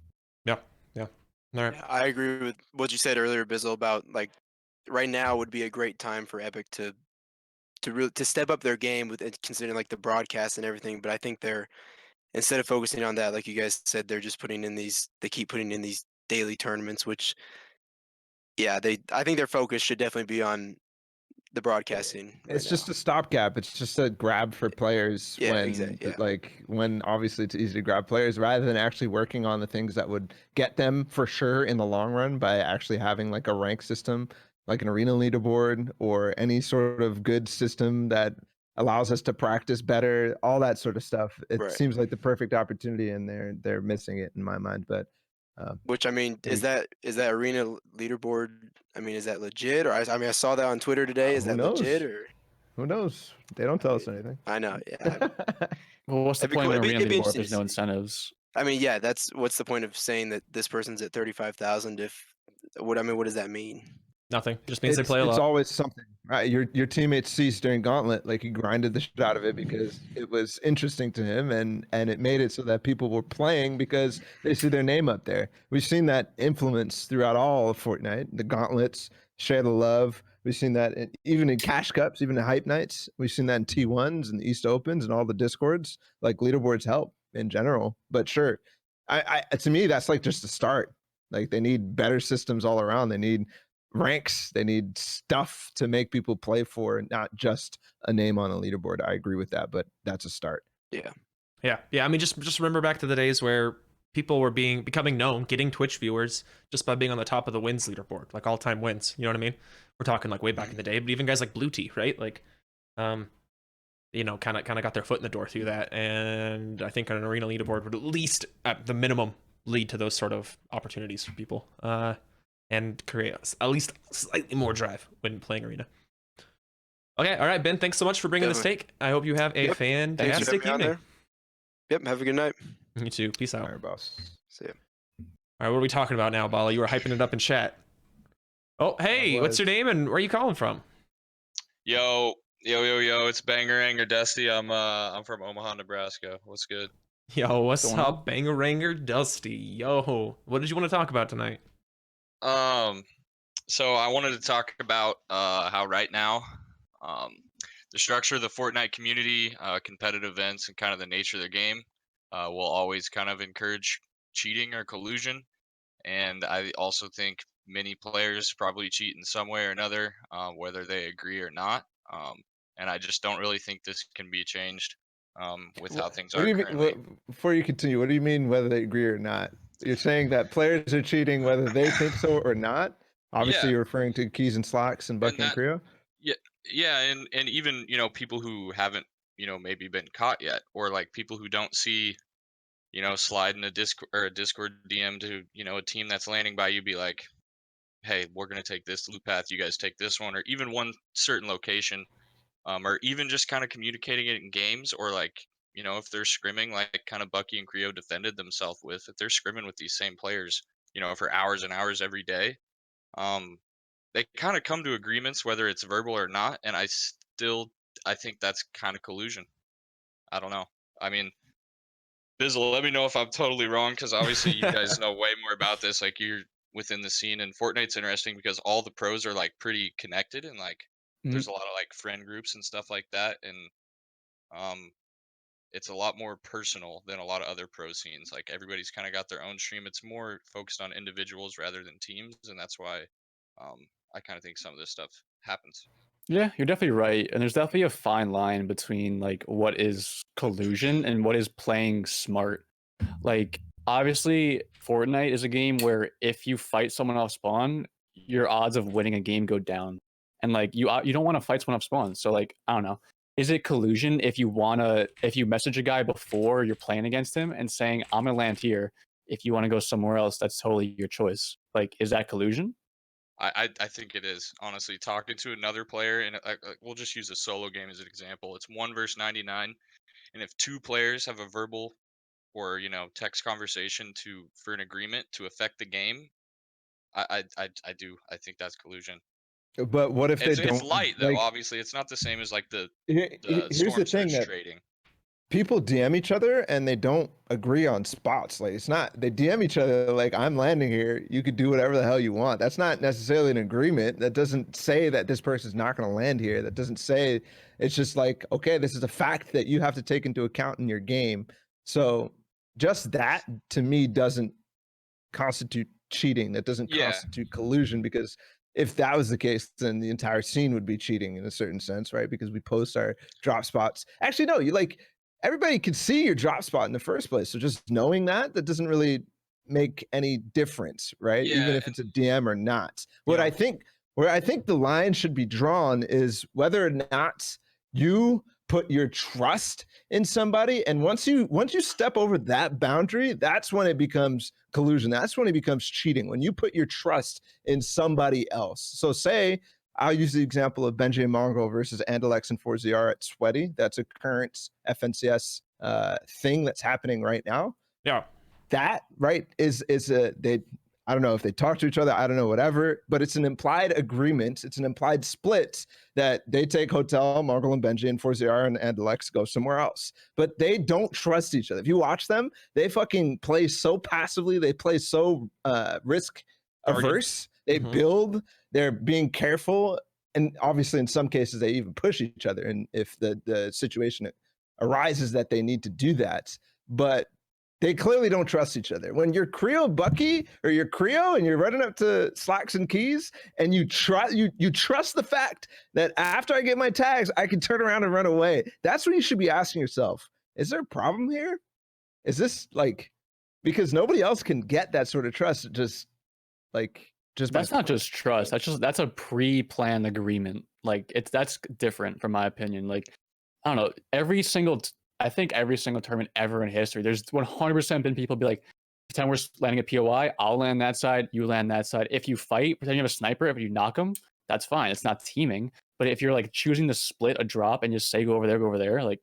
Speaker 1: All right.
Speaker 7: I agree with what you said earlier, Bizzle, about like right now would be a great time for Epic to step up their game with it, considering like the broadcast and everything. But I think they're instead of focusing on that, like you guys said, they're just they keep putting in these daily tournaments, which I think their focus should definitely be on the broadcasting. Right
Speaker 2: It's just
Speaker 7: now.
Speaker 2: a stopgap. It's just a grab for players
Speaker 7: Yeah,
Speaker 2: when,
Speaker 7: exactly, yeah.
Speaker 2: like, when obviously it's easy to grab players rather than actually working on the things that would get them for sure in the long run by actually having like a rank system, like an arena leaderboard or any sort of good system that allows us to practice better, all that sort of stuff. It
Speaker 7: Right.
Speaker 2: seems like the perfect opportunity, and they're missing it in my mind. But
Speaker 7: Which I mean,
Speaker 2: maybe-
Speaker 7: is that arena leaderboard? I mean, is that legit? Or I mean, I saw that on Twitter today. Is
Speaker 2: who
Speaker 7: that
Speaker 2: knows?
Speaker 7: legit? Or
Speaker 2: Who knows? They don't tell us anything.
Speaker 7: I know, yeah.
Speaker 3: Well, what's the
Speaker 7: It'd be
Speaker 3: point
Speaker 7: cool.
Speaker 3: of an arena
Speaker 7: It'd be
Speaker 3: leaderboard if
Speaker 7: interesting
Speaker 3: there's
Speaker 7: to
Speaker 3: no
Speaker 7: see.
Speaker 3: incentives?
Speaker 7: I mean, yeah, that's what's the point of saying that this person's at 35,000? If what I mean, what does that mean?
Speaker 1: Nothing. Just means they
Speaker 2: It's
Speaker 1: play a lot.
Speaker 2: always something, right? Your teammate ceased during Gauntlet, like he grinded the shit out of it because it was interesting to him, and it made it so that people were playing because they see their name up there. We've seen that influence throughout all of Fortnite, the Gauntlets, share the love. We've seen that even in cash cups, even in hype nights. We've seen that in T1s and East Opens and all the discords. Like leaderboards help in general, but sure, I to me that's like just a start. Like they need better systems all around. They need ranks, they need stuff to make people play for, not just a name on a leaderboard. I agree with that, but that's a start.
Speaker 7: Yeah.
Speaker 1: Yeah. I mean, just remember back to the days where people were becoming known, getting Twitch viewers just by being on the top of the wins leaderboard, like all-time wins. You know what I mean? We're talking like way back in the day, but even guys like Blue Tea, right? Like, you know, kind of got their foot in the door through that, and I think an arena leaderboard would at least, at the minimum, lead to those sort of opportunities for people. And create at least slightly more drive when playing arena. Okay, all right, Ben, thanks so much for bringing this take. I hope you have a
Speaker 7: Yep.
Speaker 1: fantastic
Speaker 7: Thanks for having me on
Speaker 1: evening.
Speaker 7: there. Yep, have a good night.
Speaker 1: You too. Peace out.
Speaker 2: All right, boss.
Speaker 7: See ya.
Speaker 1: All right, what are we talking about now, Balla? You were hyping it up in chat. Oh, hey, what's your name and where are you calling from?
Speaker 8: Yo, it's Bangarang Dusty. I'm from Omaha, Nebraska. What's good?
Speaker 1: Yo, what's
Speaker 3: Going
Speaker 1: up, Bangeranger Dusty? Yo, what did you want to talk about tonight?
Speaker 8: So I wanted to talk about how right now, the structure of the Fortnite community, competitive events, and kind of the nature of the game will always kind of encourage cheating or collusion. And I also think many players probably cheat in some way or another, whether they agree or not. And I just don't really think this can be changed with how things
Speaker 2: What
Speaker 8: are
Speaker 2: do you mean?
Speaker 8: currently.
Speaker 2: Before you continue, what do you mean whether they agree or not? You're saying that players are cheating whether they think so or not? Obviously,
Speaker 8: Yeah.
Speaker 2: you're referring to Keys and Slacks and Bucky and
Speaker 8: that-
Speaker 2: Creo.
Speaker 8: Yeah, and even people who haven't maybe been caught yet, or like people who don't see slide in a Discord DM to a team that's landing by you, be like, hey, we're gonna take this loop path, you guys take this one, or even one certain location, or even just kind of communicating it in games, or like if they're scrimming like kind of Bucky and Creo defended themselves with, if they're scrimming with these same players for hours and hours every day, they kind of come to agreements whether it's verbal or not, and I think that's kind of collusion. I don't know. I mean, Bizzle, let me know if I'm totally wrong, because obviously you guys know way more about this. Like, you're within the scene, and Fortnite's interesting because all the pros are like pretty connected, and like there's a lot of like friend groups and stuff like that, and it's a lot more personal than a lot of other pro scenes. Like, everybody's kind of got their own stream. It's more focused on individuals rather than teams, and that's why I kind of think some of this stuff happens.
Speaker 3: Yeah, you're definitely right. And there's definitely a fine line between like what is collusion and what is playing smart. Like, obviously, Fortnite is a game where if you fight someone off spawn, your odds of winning a game go down. And like you don't want to fight someone off spawn. So like, I don't know. Is it collusion if you message a guy before you're playing against him and saying, I'm gonna land here. If you want to go somewhere else, that's totally your choice. Like, is that collusion?
Speaker 8: I think it is, honestly. Talking to another player, and we'll just use a solo game as an example. It's 1 versus 99, and if two players have a verbal or text conversation for an agreement to affect the game, I think that's collusion.
Speaker 2: But what if they
Speaker 8: It's
Speaker 2: don't?
Speaker 8: light though.
Speaker 2: Like,
Speaker 8: Obviously, it's not the same as like the
Speaker 2: here's the
Speaker 8: storm
Speaker 2: thing
Speaker 8: surge
Speaker 2: that
Speaker 8: trading.
Speaker 2: people DM each other and they don't agree on spots. Like, it's not, they DM each other like, I'm landing here, you could do whatever the hell you want. That's not necessarily an agreement. That doesn't say that this person's not going to land here. That doesn't say, it's just like, okay, this is a fact that you have to take into account in your game. So just that to me doesn't constitute cheating. That doesn't
Speaker 8: Yeah.
Speaker 2: constitute collusion, because if that was the case, then the entire scene would be cheating in a certain sense, right? Because we post our drop spots. Actually, no, you like everybody can see your drop spot in the first place. So just knowing that doesn't really make any difference, right?
Speaker 8: Yeah,
Speaker 2: Even if it's a DM or not. What
Speaker 1: Yeah.
Speaker 2: I think where I think the line should be drawn is whether or not you put your trust in somebody, and once you step over that boundary, that's when it becomes collusion. That's when it becomes cheating, when you put your trust in somebody else. So say I'll use the example of Benji and Mongrel versus Andalex and 4ZR at Sweaty. That's a current FNCS thing that's happening right now.
Speaker 1: Yeah.
Speaker 2: That right is a they I don't know if they talk to each other, I don't know, whatever, but it's an implied agreement. It's an implied split that they take Hotel, Margle and Benji, and 4ZR and Alex go somewhere else. But they don't trust each other. If you watch them, they fucking play so passively. They play so risk averse. They build, they're being careful. And obviously, in some cases, they even push each other. And if the situation arises that they need to do that. But they clearly don't trust each other. When you're Creo Bucky or you're Creo and you're running up to Slacks and Keys and you trust the fact that after I get my tags, I can turn around and run away. That's when you should be asking yourself, is there a problem here? Is this like, because nobody else can get that sort of trust, just
Speaker 3: that's not just trust. That's a pre-planned agreement. Like that's different from my opinion. Like, I don't know, I think every single tournament ever in history, there's 100% been people be like, pretend we're landing a POI, I'll land that side, you land that side. If you fight, pretend you have a sniper, if you knock them, that's fine. It's not teaming. But if you're like choosing to split a drop and just say go over there, like,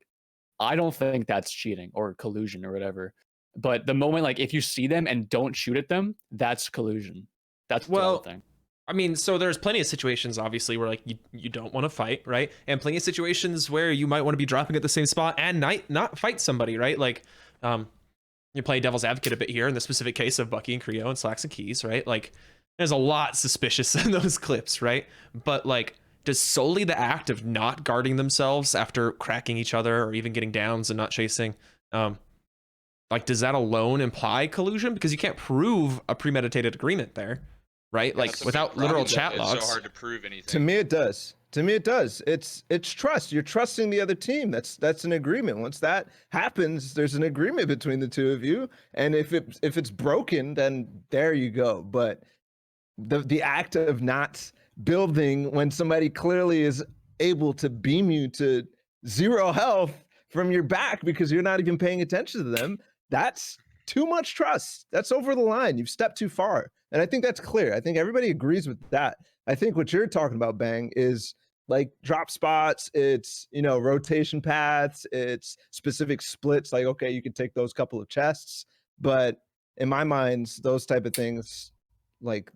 Speaker 3: I don't think that's cheating or collusion or whatever. But the moment, like, if you see them and don't shoot at them, that's collusion. That's the other thing.
Speaker 1: I mean, so there's plenty of situations, obviously, where like you don't want to fight, right? And plenty of situations where you might want to be dropping at the same spot and not fight somebody, right? Like, you play devil's advocate a bit here in the specific case of Bucky and Creo and Slacks and Keys, right? Like, there's a lot suspicious in those clips, right? But like, does solely the act of not guarding themselves after cracking each other or even getting downs and not chasing, like, does that alone imply collusion? Because you can't prove a premeditated agreement there. Right, like without literal chat logs.
Speaker 8: It's so hard to prove anything.
Speaker 2: To me, it does. It's trust. You're trusting the other team. That's an agreement. Once that happens, there's an agreement between the two of you. And if it's broken, then there you go. But the act of not building when somebody clearly is able to beam you to 0 health from your back because you're not even paying attention to them, that's too much trust. That's over the line. You've stepped too far. And I think that's clear. I think everybody agrees with that. I think what you're talking about, Bang, is like drop spots, it's, rotation paths, it's specific splits. Like, okay, you can take those couple of chests. But in my mind, those type of things, like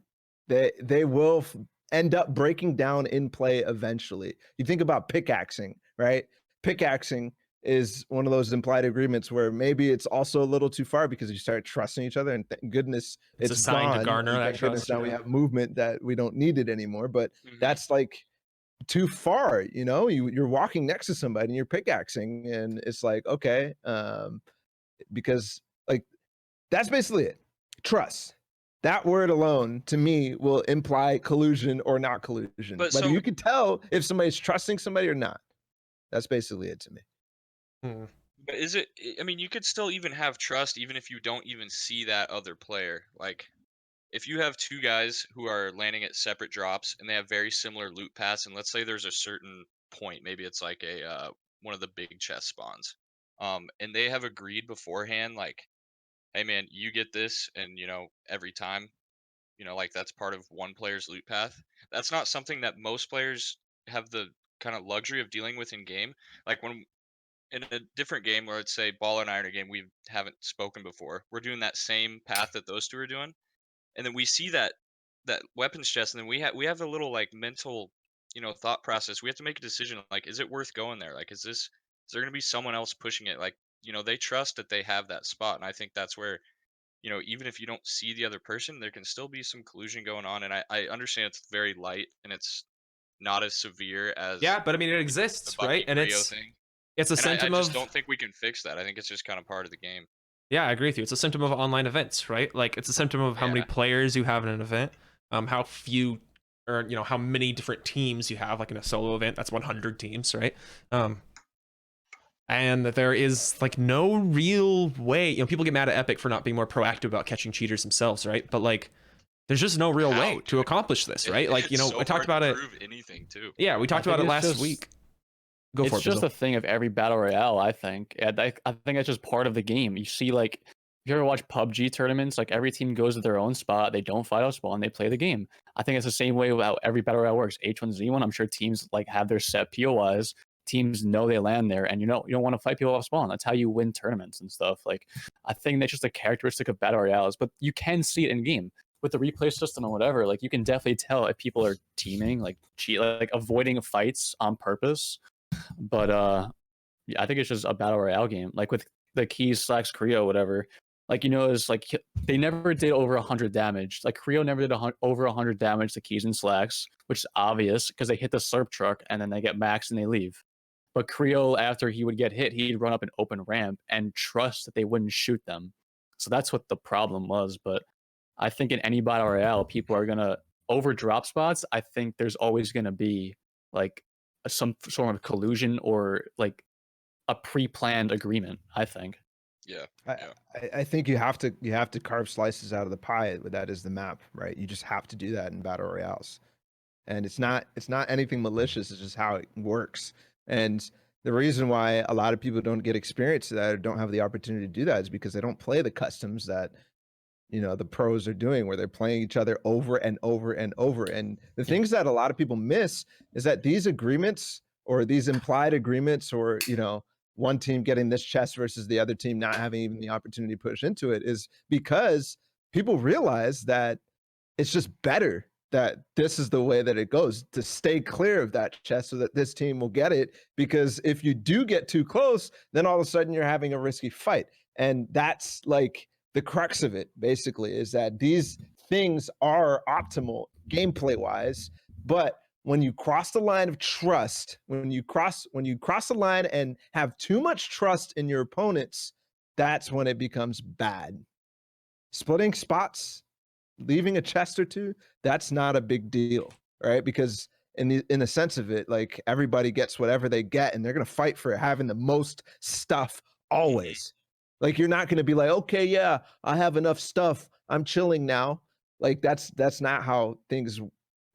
Speaker 2: they will end up breaking down in play eventually. You think about pickaxing, right? Pickaxing is one of those implied agreements where maybe it's also a little too far because you start trusting each other, and thank goodness it's
Speaker 1: a sign
Speaker 2: gone.
Speaker 1: to garner that
Speaker 2: Thank goodness
Speaker 1: trust.
Speaker 2: now we have movement that we don't need it anymore. But that's like too far. You're walking next to somebody and you're pickaxing, and it's like, okay, because like that's basically it. Trust. That word alone to me will imply collusion or not collusion. But you can tell if somebody's trusting somebody or not. That's basically it to me.
Speaker 8: But is it? I mean, you could still even have trust even if you don't even see that other player. Like, if you have two guys who are landing at separate drops and they have very similar loot paths, and let's say there's a certain point, maybe it's like a one of the big chest spawns, and they have agreed beforehand, like, hey man, you get this, and every time, like that's part of one player's loot path. That's not something that most players have the kind of luxury of dealing with in game. Like when in a different game, where let's say Balla and I are in a game we haven't spoken before, we're doing that same path that those two are doing, and then we see that weapons chest, and then we have a little like mental thought process. We have to make a decision, like, is it worth going there? Like, is there going to be someone else pushing it? Like, they trust that they have that spot, and I think that's where even if you don't see the other person, there can still be some collusion going on. And I understand it's very light and it's not as severe as
Speaker 1: but I mean, it exists,
Speaker 8: the Bucky
Speaker 1: right? And
Speaker 8: Creo thing.
Speaker 1: It's a
Speaker 8: And
Speaker 1: symptom
Speaker 8: I
Speaker 1: of.
Speaker 8: just don't think we can fix that. I think it's just kind of part of the game.
Speaker 1: Yeah, I agree with you. It's a symptom of online events, right? Like, it's a symptom of how many players you have in an event, how few or how many different teams you have. Like in a solo event, that's 100 teams, right? And that there is like no real way. People get mad at Epic for not being more proactive about catching cheaters themselves, right? But like, there's just no real way to accomplish this, right? Like,
Speaker 8: It's so
Speaker 1: I talked
Speaker 8: hard
Speaker 1: about
Speaker 8: to
Speaker 1: it.
Speaker 8: prove anything too.
Speaker 1: Yeah, we talked about it last week. Go for it.
Speaker 3: It's just
Speaker 1: Bizzle.
Speaker 3: a thing of every battle royale, I think. And I think that's just part of the game. You see, like, if you ever watch PUBG tournaments, like every team goes to their own spot, they don't fight out spawn, they play the game. I think it's the same way about every battle royale works. H1Z1, I'm sure teams like have their set POIs. Teams know they land there, and you don't want to fight people off spawn. That's how you win tournaments and stuff. Like, I think that's just a characteristic of battle royales, but you can see it in game with the replay system or whatever. Like, you can definitely tell if people are teaming, like like avoiding fights on purpose. But yeah, I think it's just a battle royale game. Like with the Keys / Creo, whatever. Like, it's like they never did over 100 damage. Like Creo never did over 100 damage to Keys and Slacks, which is obvious because they hit the slurp truck and then they get maxed and they leave. But Creo, after he would get hit, he'd run up an open ramp and trust that they wouldn't shoot them. So that's what the problem was. But I think in any battle royale, people are gonna over drop spots. I think there's always gonna be like some sort of collusion or like a pre-planned agreement. I think.
Speaker 8: Yeah.
Speaker 2: I think you have to carve slices out of the pie. That is the map, right? You just have to do that in battle royales, and it's not anything malicious. It's just how it works. And the reason why a lot of people don't get experience to that or don't have the opportunity to do that is because they don't play the customs that the pros are doing, where they're playing each other over and over and over. And the things that a lot of people miss is that these agreements or these implied agreements, or one team getting this chest versus the other team not having even the opportunity to push into it, is because people realize that it's just better that this is the way that it goes, to stay clear of that chest so that this team will get it. Because if you do get too close, then all of a sudden you're having a risky fight. And that's like the crux of it, basically, is that these things are optimal gameplay wise, but when you cross the line of trust, when you cross the line and have too much trust in your opponents, that's when it becomes bad. Splitting spots, leaving a chest or two, that's not a big deal, right? Because in the sense of it, like, everybody gets whatever they get, and they're gonna fight for having the most stuff always. Like, you're not gonna be like, okay, yeah, I have enough stuff, I'm chilling now. Like, that's not how things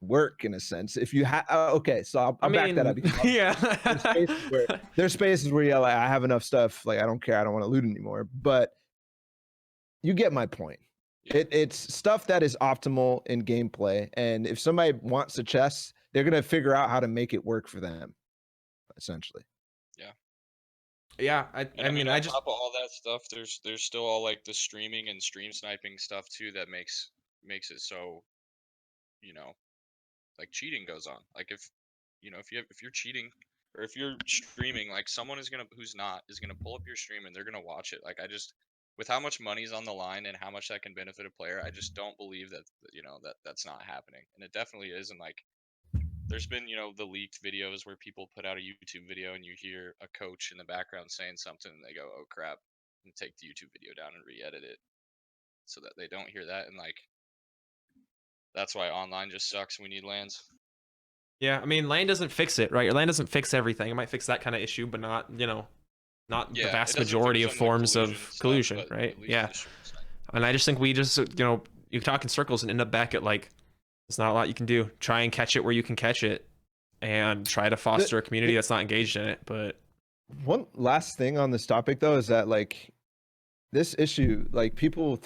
Speaker 2: work, in a sense. If you have okay, so I'll back that up.
Speaker 1: Yeah.
Speaker 2: There's spaces where you're like, I have enough stuff, like, I don't care, I don't want to loot anymore. But you get my point. It's stuff that is optimal in gameplay, and if somebody wants a chest, they're gonna figure out how to make it work for them, essentially.
Speaker 1: Yeah, I mean,
Speaker 8: on top of all that stuff, there's still all like the streaming and stream sniping stuff too that makes it so, like, cheating goes on. Like, if you're cheating or if you're streaming, like, someone is gonna pull up your stream and they're gonna watch it. Like, with how much money's on the line and how much that can benefit a player, I just don't believe that that's not happening. And it definitely is. And like, there's been the leaked videos where people put out a YouTube video and you hear a coach in the background saying something and they go, oh crap, and take the YouTube video down and re-edit it so that they don't hear that. And like, that's why online just sucks. We need LANs.
Speaker 1: Yeah, I mean, LAN doesn't fix it, right? Your LAN doesn't fix everything. It might fix that kind of issue, but not the vast majority of forms of collusion, right? Yeah. And I just think we just, you talk in circles and end up back at like, there's not a lot you can do. Try and catch it where you can catch it, and try to foster a community that's not engaged in it. But
Speaker 2: one last thing on this topic, though, is that like, this issue, like, people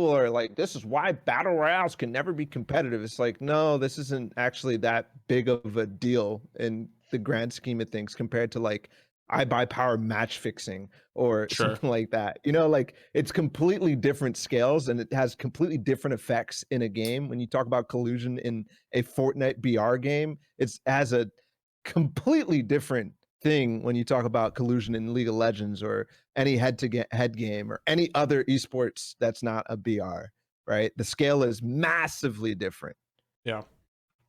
Speaker 2: are like, this is why battle royales can never be competitive. It's like, no, this isn't actually that big of a deal in the grand scheme of things compared to like I buy power match fixing or something like that. Like, it's completely different scales and it has completely different effects in a game. When you talk about collusion in a Fortnite BR game, it has a completely different thing when you talk about collusion in League of Legends or any head-to-head game or any other esports that's not a BR, right? The scale is massively different.
Speaker 1: Yeah.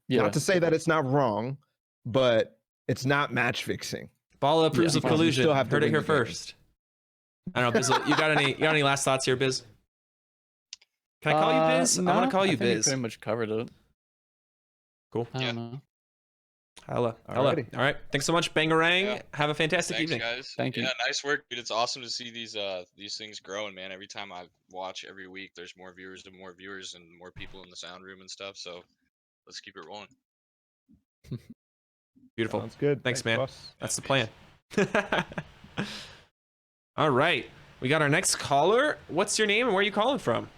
Speaker 2: Not to say that it's not wrong, but it's not match fixing.
Speaker 1: Balla approves of collusion.
Speaker 2: Still have to
Speaker 1: Heard it
Speaker 2: win
Speaker 1: here
Speaker 2: the game.
Speaker 1: first. I don't know, Bizzle, you got any last thoughts here, Biz? Can I call you Biz?
Speaker 3: No,
Speaker 1: I want to call you
Speaker 3: I think
Speaker 1: Biz.
Speaker 3: we pretty much covered it.
Speaker 1: Cool.
Speaker 3: I
Speaker 8: Yeah.
Speaker 3: don't know.
Speaker 1: Hella.
Speaker 2: Alrighty.
Speaker 1: All right. Thanks so much, Bangarang.
Speaker 8: Yeah.
Speaker 1: Have a fantastic
Speaker 8: Thanks,
Speaker 1: evening.
Speaker 8: guys.
Speaker 3: Thank you.
Speaker 8: Yeah, nice work, dude. It's awesome to see these things growing, man. Every time I watch every week, there's more viewers and more people in the sound room and stuff. So let's keep it rolling.
Speaker 1: Beautiful.
Speaker 2: Sounds good.
Speaker 1: Thanks, man.
Speaker 2: boss.
Speaker 1: That's the
Speaker 8: peace.
Speaker 1: plan. All right. We got our next caller. What's your name and where are you calling from?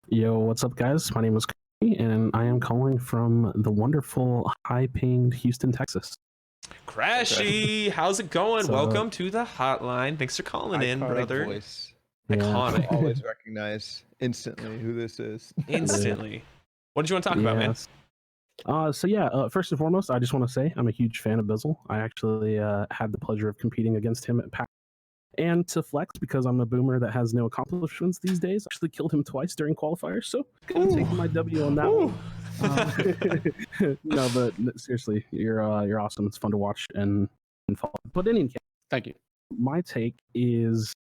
Speaker 9: Yo, what's up, guys? My name is Cody, and I am calling from the wonderful, high-pinged Houston, Texas.
Speaker 1: Crashy, how's it going?
Speaker 9: So-
Speaker 1: Welcome to the hotline. Thanks for calling in,
Speaker 2: Iconic
Speaker 1: brother.
Speaker 2: voice.
Speaker 1: Iconic.
Speaker 2: Always recognize instantly who this is.
Speaker 1: Instantly. What did you want to talk about, man?
Speaker 9: Yes. First and foremost, I just want to say I'm a huge fan of Bizzle. I actually had the pleasure of competing against him at PAC. And to flex, because I'm a boomer that has no accomplishments these days, I actually killed him twice during qualifiers, so gonna take my W on that one. No, but seriously, you're awesome. It's fun to watch and follow. But in any case,
Speaker 3: Thank you.
Speaker 9: my take is,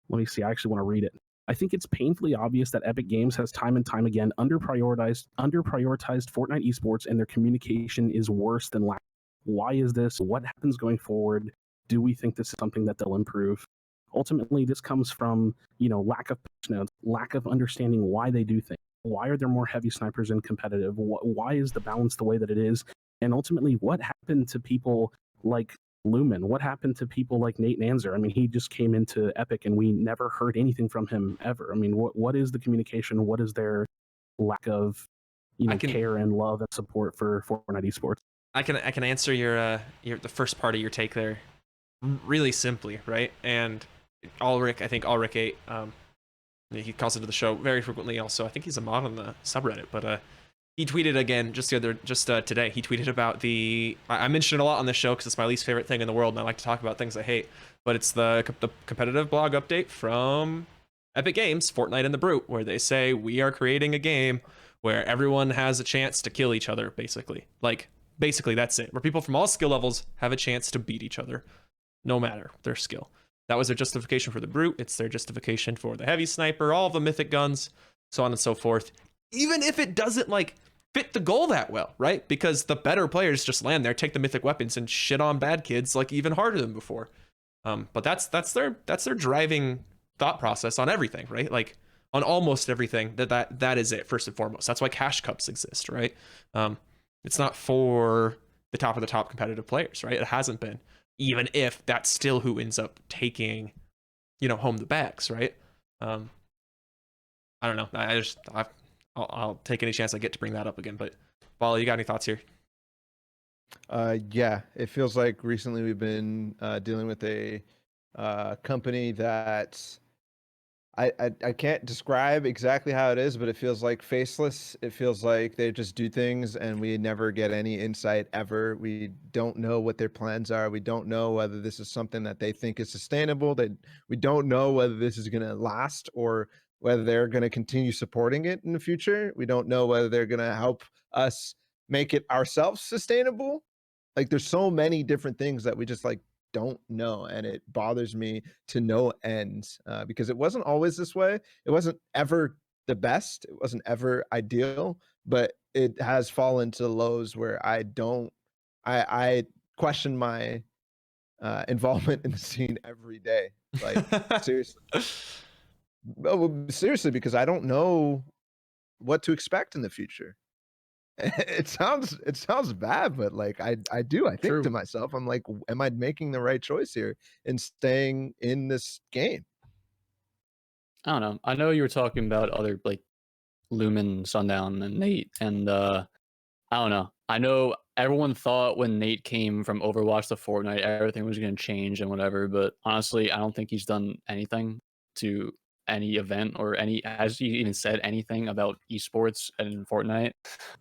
Speaker 9: let me see, I actually want to read it. I think it's painfully obvious that Epic Games has time and time again underprioritized Fortnite esports, and their communication is worse than last. Why is this? What happens going forward? Do we think this is something that they'll improve? Ultimately, this comes from, lack of notes, lack of understanding why they do things. Why are there more heavy snipers in competitive? Why is the balance the way that it is? And ultimately, what happened to people like Lumen? What happened to people like Nate Nanzer? I mean, he just came into Epic and we never heard anything from him ever. I mean, what is the communication? What is their lack of, care and love and support for Fortnite esports?
Speaker 1: I can answer your the first part of your take there really simply, right? And Ulrich 8, he calls into the show very frequently. Also, I think he's a mod on the subreddit, but he tweeted again just today. He tweeted about I mention it a lot on this show because it's my least favorite thing in the world, and I like to talk about things I hate. But it's the competitive blog update from Epic Games, Fortnite and the Brute, where they say we are creating a game where everyone has a chance to kill each other, basically. Basically, that's it. Where people from all skill levels have a chance to beat each other, no matter their skill. That was their justification for the Brute. It's their justification for the Heavy Sniper, all of the mythic guns, so on and so forth. Even if it doesn't fit the goal that well, right? Because the better players just land there, take the mythic weapons, and shit on bad kids even harder than before. But that's their driving thought process on everything, right? On almost everything. That is it first and foremost. That's why cash cups exist, right? It's not for the top of the top competitive players, right? It hasn't been, even if that's still who ends up taking, home the bags, right? I don't know. I'll take any chance I get to bring that up again. But Balla, you got any thoughts here?
Speaker 2: Yeah, it feels like recently we've been dealing with a company that I can't describe exactly how it is, but it feels like faceless. It feels like they just do things and we never get any insight ever. We don't know what their plans are. We don't know whether this is something that they think is sustainable. We don't know whether this is going to last or whether they're going to continue supporting it in the future. We don't know whether they're going to help us make it ourselves sustainable. There's so many different things that we just don't know, and it bothers me to no end because it wasn't always this way. It wasn't ever the best. It wasn't ever ideal, but it has fallen to lows where I question my involvement in the scene every day. Seriously. Seriously, because I don't know what to expect in the future. It sounds bad, but I think
Speaker 3: True.
Speaker 2: to myself, I'm like, am I making the right choice here in staying in this game?
Speaker 3: I don't know. I know you were talking about other Lumen, Sundown, and Nate, and I don't know. I know everyone thought when Nate came from Overwatch to Fortnite, everything was going to change and whatever, but honestly, I don't think he's done anything to any event or has he even said anything about esports and Fortnite.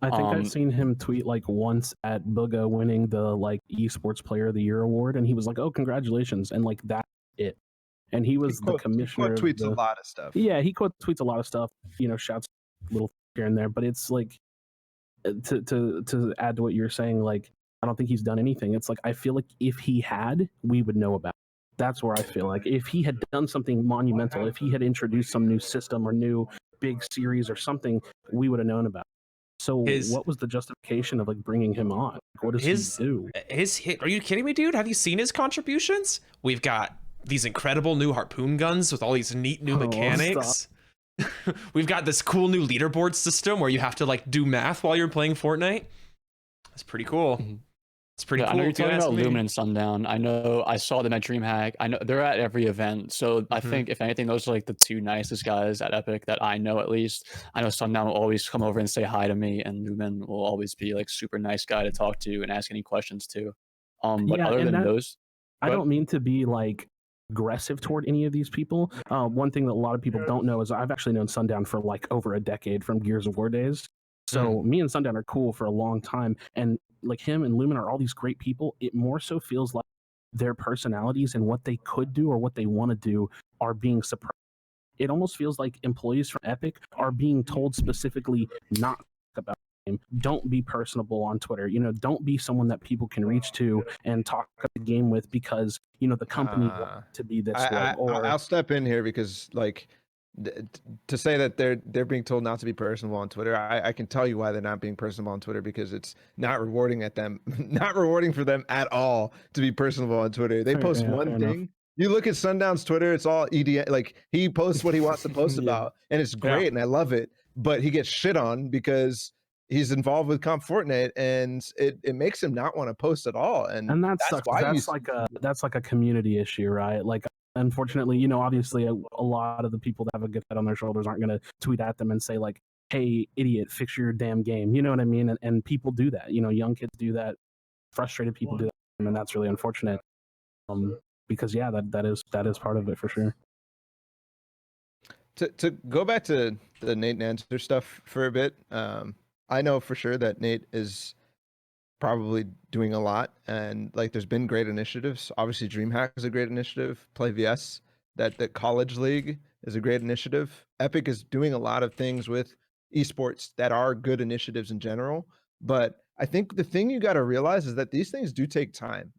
Speaker 9: I think I've seen him tweet once at Booga winning the esports player of the year award, and he was like, "Oh, congratulations!" and that's it. And he was the commissioner.
Speaker 2: He tweets a lot of stuff.
Speaker 9: Yeah, he tweets a lot of stuff. Shouts a little here and there, but it's to add to what you're saying, I don't think he's done anything. It's I feel like if he had, we would know about it. That's where I feel like if he had done something monumental, if he had introduced some new system or new big series or something, we would have known about it. So
Speaker 1: His-
Speaker 9: what was the justification of like bringing him on? Like, what does he do?
Speaker 1: His hit. Are you kidding me, dude? Have you seen his contributions? We've got these incredible new harpoon guns with all these neat new
Speaker 9: Oh,
Speaker 1: mechanics. We've got this cool new leaderboard system where you have to like do math while you're playing Fortnite. That's pretty cool. It's pretty
Speaker 3: Yeah,
Speaker 1: cool.
Speaker 3: I know you're
Speaker 1: if you
Speaker 3: talking
Speaker 1: ask
Speaker 3: about
Speaker 1: me.
Speaker 3: Lumen and Sundown. I know I saw them at DreamHack. I know they're at every event. So I think if anything, those are like the two nicest guys at Epic that I know at least. I know Sundown will always come over and say hi to me, and Lumen will always be like super nice guy to talk to and ask any questions to. But
Speaker 9: Yeah,
Speaker 3: other
Speaker 9: and
Speaker 3: than
Speaker 9: that-
Speaker 3: those,
Speaker 9: I
Speaker 3: Go
Speaker 9: don't mean to be like aggressive toward any of these people. One thing that a lot of people don't know is I've actually known Sundown for like over a decade from Gears of War days. So me and Sundown are cool for a long time, and like him and Lumen are all these great people. It more so feels like their personalities and what they could do or what they want to do are being suppressed. It almost feels like employees from Epic are being told specifically not about the game. Don't be personable on Twitter. You know, don't be someone that people can reach to and talk about the game with because you know the company wants to be this way. Or
Speaker 2: I'll step in here because like to say that they're being told not to be personable on Twitter, I can tell you why they're not being personable on Twitter, because it's not rewarding not rewarding for them at all to be personable on Twitter. They post one thing. You look at Sundown's Twitter, it's all EDM. Like he posts what he wants to post about, and it's great, and I love it. But he gets shit on because he's involved with Comp Fortnite, and it makes him not want to post at all. And
Speaker 9: that sucks.
Speaker 2: why
Speaker 9: That's like a community issue, right? Like, unfortunately, you know, obviously, a lot of the people that have a good head on their shoulders aren't going to tweet at them and say like, "Hey, idiot, fix your damn game." You know what I mean? And people do that. You know, young kids do that. Frustrated people do that, and that's really unfortunate. Because yeah, that is part of it for sure.
Speaker 2: To go back to the Nate Nanzer stuff for a bit, I know for sure that Nate is probably doing a lot, and like there's been great initiatives. Obviously, DreamHack is a great initiative. Play VS, that college league is a great initiative. Epic is doing a lot of things with esports that are good initiatives in general. But I think the thing you got to realize is that these things do take time.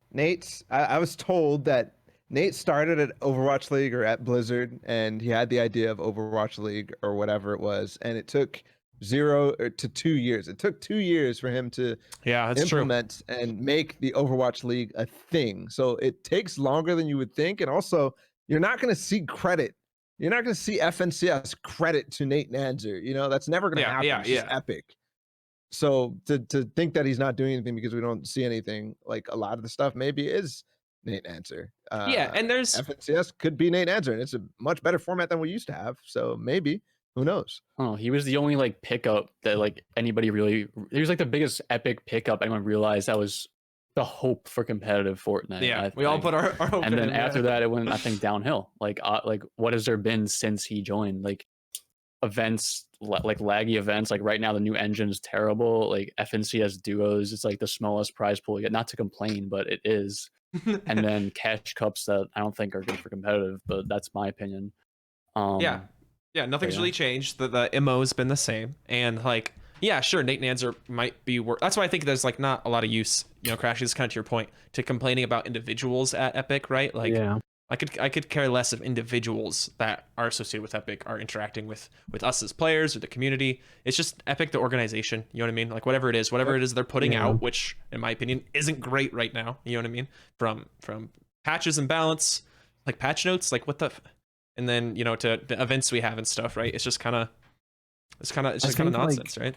Speaker 2: I was told that Nate started at Overwatch League or at Blizzard, and he had the idea of Overwatch League or whatever it was, and it took 0 to 2 years. It took 2 years for him to implement and make the Overwatch League a thing. So it takes longer than you would think, and also you're not going to see credit. You're not going to see FNCS credit to Nate Nanzer. You know, that's never going to happen. It's just Epic. So to think that he's not doing anything because we don't see anything, like a lot of the stuff maybe is Nate Nanzer.
Speaker 1: And there's
Speaker 2: FNCS could be Nate Nanzer, and it's a much better format than we used to have. So maybe, who knows?
Speaker 3: Oh, he was the only like pickup that like anybody really. He was like the biggest Epic pickup anyone realized that was the hope for competitive Fortnite.
Speaker 1: Yeah, we all put our hope
Speaker 3: and
Speaker 1: in
Speaker 3: then
Speaker 1: him,
Speaker 3: after that, it went I think downhill. Like what has there been since he joined? Like events, like laggy events. Like right now, the new engine is terrible. Like FNCS duos, it's like the smallest prize pool yet. Not to complain, but it is. And then cash cups that I don't think are good for competitive, but that's my opinion.
Speaker 1: Nothing's really changed. The MO's been the same, and like sure, Nate Nanzer might be that's why I think there's like not a lot of use, you know, Crash, is kind of to your point, to complaining about individuals at Epic, right? Like I could care less if individuals that are associated with Epic are interacting with us as players or the community. It's just Epic, the organization, you know what I mean? Like whatever it is they're putting out, which in my opinion isn't great right now, you know what I mean? From patches and balance, like patch notes, like what the and then, you know, to the events we have and stuff, right? It's just kind of nonsense, right?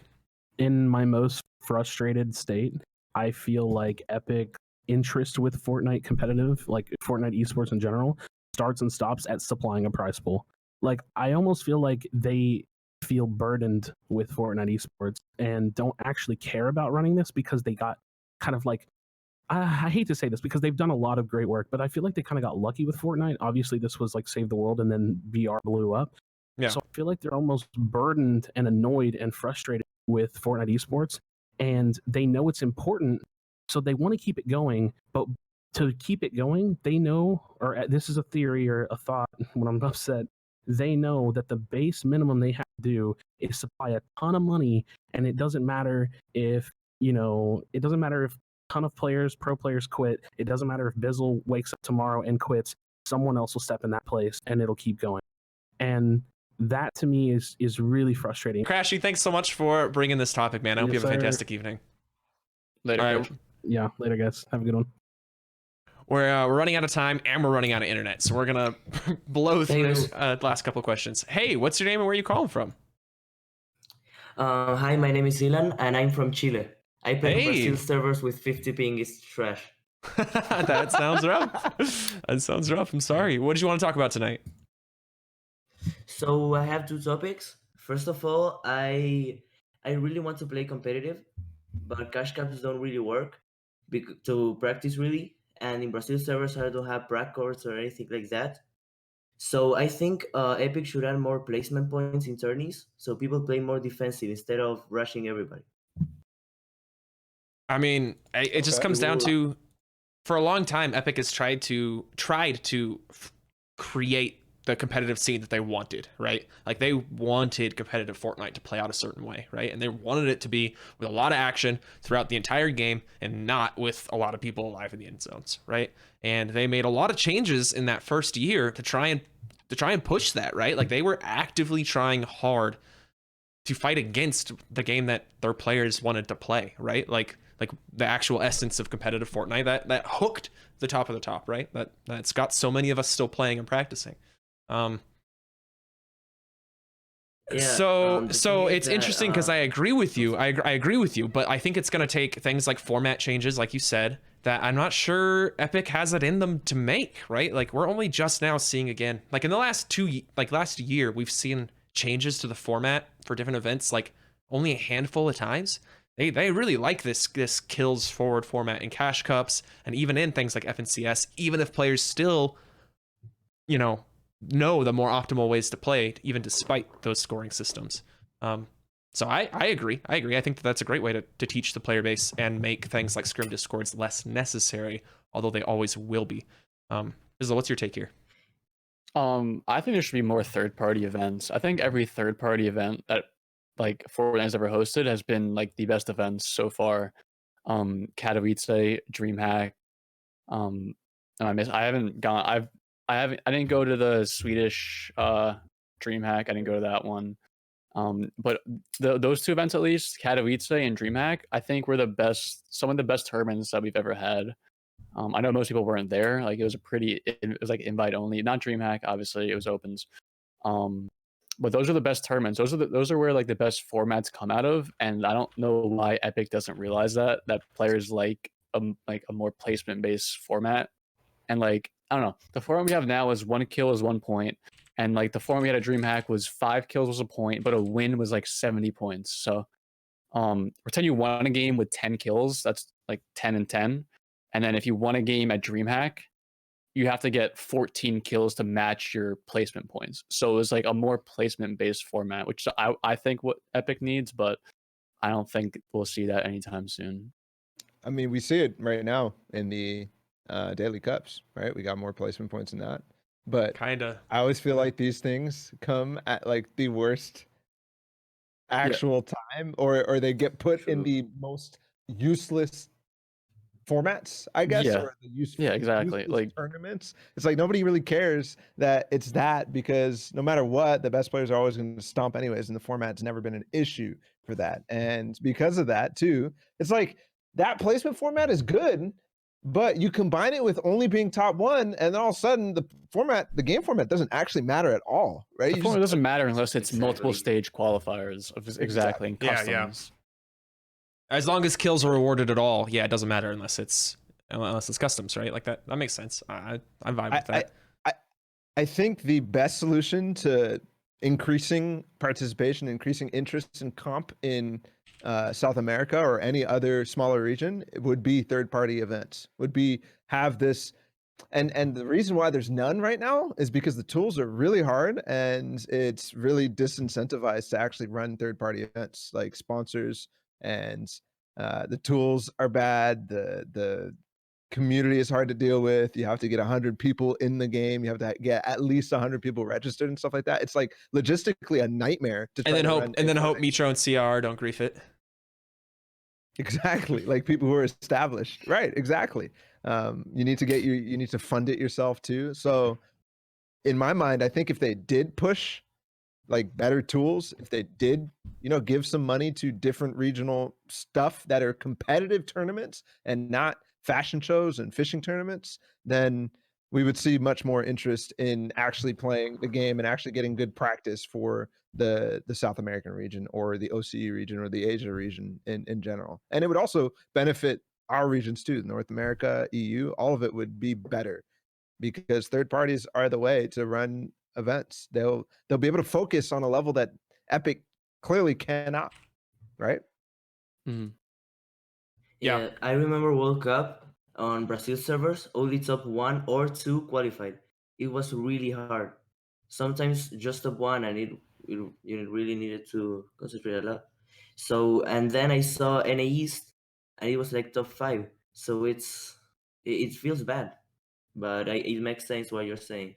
Speaker 9: In my most frustrated state, I feel like Epic interest with Fortnite competitive, like Fortnite esports in general, starts and stops at supplying a prize pool. Like I almost feel like they feel burdened with Fortnite esports and don't actually care about running this because they got kind of like, I hate to say this because they've done a lot of great work, but I feel like they kind of got lucky with Fortnite. Obviously, this was like Save the World, and then VR blew up.
Speaker 1: Yeah.
Speaker 9: So I feel like they're almost burdened and annoyed and frustrated with Fortnite esports, and they know it's important, so they want to keep it going. But to keep it going, they know, or this is a theory or a thought when I'm upset, they know that the base minimum they have to do is supply a ton of money, and it doesn't matter if, you know, ton of players, pro players quit. It doesn't matter if Bizzle wakes up tomorrow and quits. Someone else will step in that place, and it'll keep going. And that to me is really frustrating.
Speaker 1: Crashy, thanks so much for bringing this topic, man. I hope you
Speaker 9: Yes,
Speaker 1: have a
Speaker 9: sir.
Speaker 1: fantastic evening.
Speaker 3: Later.
Speaker 1: All right.
Speaker 3: Coach.
Speaker 9: Yeah, later, guys. Have a good one.
Speaker 1: We're running out of time and we're running out of internet, so we're gonna blow through
Speaker 10: Thanks.
Speaker 1: the last couple of questions. Hey, what's your name and where are you calling from?
Speaker 10: Hi, my name is Ilan, and I'm from Chile. I play
Speaker 1: Hey.
Speaker 10: Brazil servers with 50 ping. It's trash.
Speaker 1: That sounds rough. That sounds rough. I'm sorry. What did you want to talk about tonight?
Speaker 10: So I have two topics. First of all, I really want to play competitive, but cash caps don't really work to practice really. And in Brazil servers, I don't have prac courts or anything like that. So I think Epic should add more placement points in tourneys, so people play more defensive instead of rushing everybody.
Speaker 1: I mean, it just
Speaker 2: Okay.
Speaker 1: comes down to, for a long time, Epic has tried to create the competitive scene that they wanted, right? Like they wanted competitive Fortnite to play out a certain way, right? And they wanted it to be with a lot of action throughout the entire game and not with a lot of people alive in the end zones, right? And they made a lot of changes in that first year to try and push that, right? Like they were actively trying hard to fight against the game that their players wanted to play, right? Like the actual essence of competitive Fortnite that hooked the top of the top, right? That's got so many of us still playing and practicing. So it's interesting because I agree with you. I agree with you, but I think it's going to take things like format changes, like you said, that I'm not sure Epic has it in them to make, right? Like we're only just now seeing again, like in the last last year, we've seen changes to the format for different events, like only a handful of times. They really like this kills forward format in cash cups and even in things like FNCS, even if players still, know the more optimal ways to play, even despite those scoring systems. So I agree. I think that's a great way to teach the player base and make things like scrim discords less necessary, although they always will be. Bizzle, what's your take here?
Speaker 3: I think there should be more third-party events. I think every third-party event that like Fortnite has ever hosted has been like the best events so far. Katowice, DreamHack. And I haven't gone. I didn't go to the Swedish DreamHack. I didn't go to that one. But those two events, at least Katowice and DreamHack, I think were some of the best tournaments that we've ever had. I know most people weren't there. Like it was like invite only, not DreamHack. Obviously, it was opens. But those are the best tournaments. Those are where like the best formats come out of. And I don't know why Epic doesn't realize that players like a more placement based format. And like I don't know, the format we have now is 1 kill is 1 point, and like the format we had at DreamHack was 5 kills was a point, but a win was like 70 points. So pretend you won a game with 10 kills, that's like 10 and 10. And then if you won a game at DreamHack, you have to get 14 kills to match your placement points. So it was like a more placement based format, which I think what Epic needs, but I don't think we'll see that anytime soon.
Speaker 2: I mean, we see it right now in the daily cups, right? We got more placement points in that. But
Speaker 1: Kinda.
Speaker 2: I always feel like these things come at like the worst actual time, or they get put in the most useless formats, I guess.
Speaker 3: Yeah.
Speaker 2: Or the
Speaker 3: Exactly.
Speaker 2: useless
Speaker 3: Like
Speaker 2: tournaments. It's like nobody really cares that it's that, because no matter what, the best players are always going to stomp anyways, and the format's never been an issue for that. And because of that too, it's like that placement format is good, but you combine it with only being top one, and then all of a sudden the game format doesn't actually matter at all, right?
Speaker 3: the format doesn't matter unless it's multiple stage qualifiers. Exactly. And
Speaker 1: Yeah,
Speaker 3: customs.
Speaker 1: yeah. As long as kills are rewarded at all, yeah, it doesn't matter unless it's customs, right? Like that makes sense. I vibe with that.
Speaker 2: I think the best solution to increasing participation, increasing interest in comp in South America or any other smaller region would be third-party events. Would be have this, and the reason why there's none right now is because the tools are really hard and it's really disincentivized to actually run third-party events, like sponsors, and the tools are bad. The community is hard to deal with. You have to get 100 people in the game. You have to get at least 100 people registered and stuff like that. It's like logistically a nightmare to try
Speaker 1: And then
Speaker 2: to
Speaker 1: hope
Speaker 2: run
Speaker 1: and then hope
Speaker 2: third-party.
Speaker 1: Mitro and CR don't grief it.
Speaker 2: Exactly, like people who are established, right? Exactly. You need to fund it yourself too. So in my mind, I think if they did push like better tools, if they did, give some money to different regional stuff that are competitive tournaments and not fashion shows and fishing tournaments, then we would see much more interest in actually playing the game and actually getting good practice for the South American region or the OCE region or the Asia region in general. And it would also benefit our regions too, North America, EU, all of it would be better because third parties are the way to run events. They'll be able to focus on a level that Epic clearly cannot, right?
Speaker 3: Mhm.
Speaker 10: Yeah, I remember World Cup on Brazil servers, only top 1 or 2 qualified. It was really hard. Sometimes just top 1, and you really needed to concentrate a lot. So, and then I saw NA East, and it was like top 5. So it feels bad, but it makes sense what you're saying.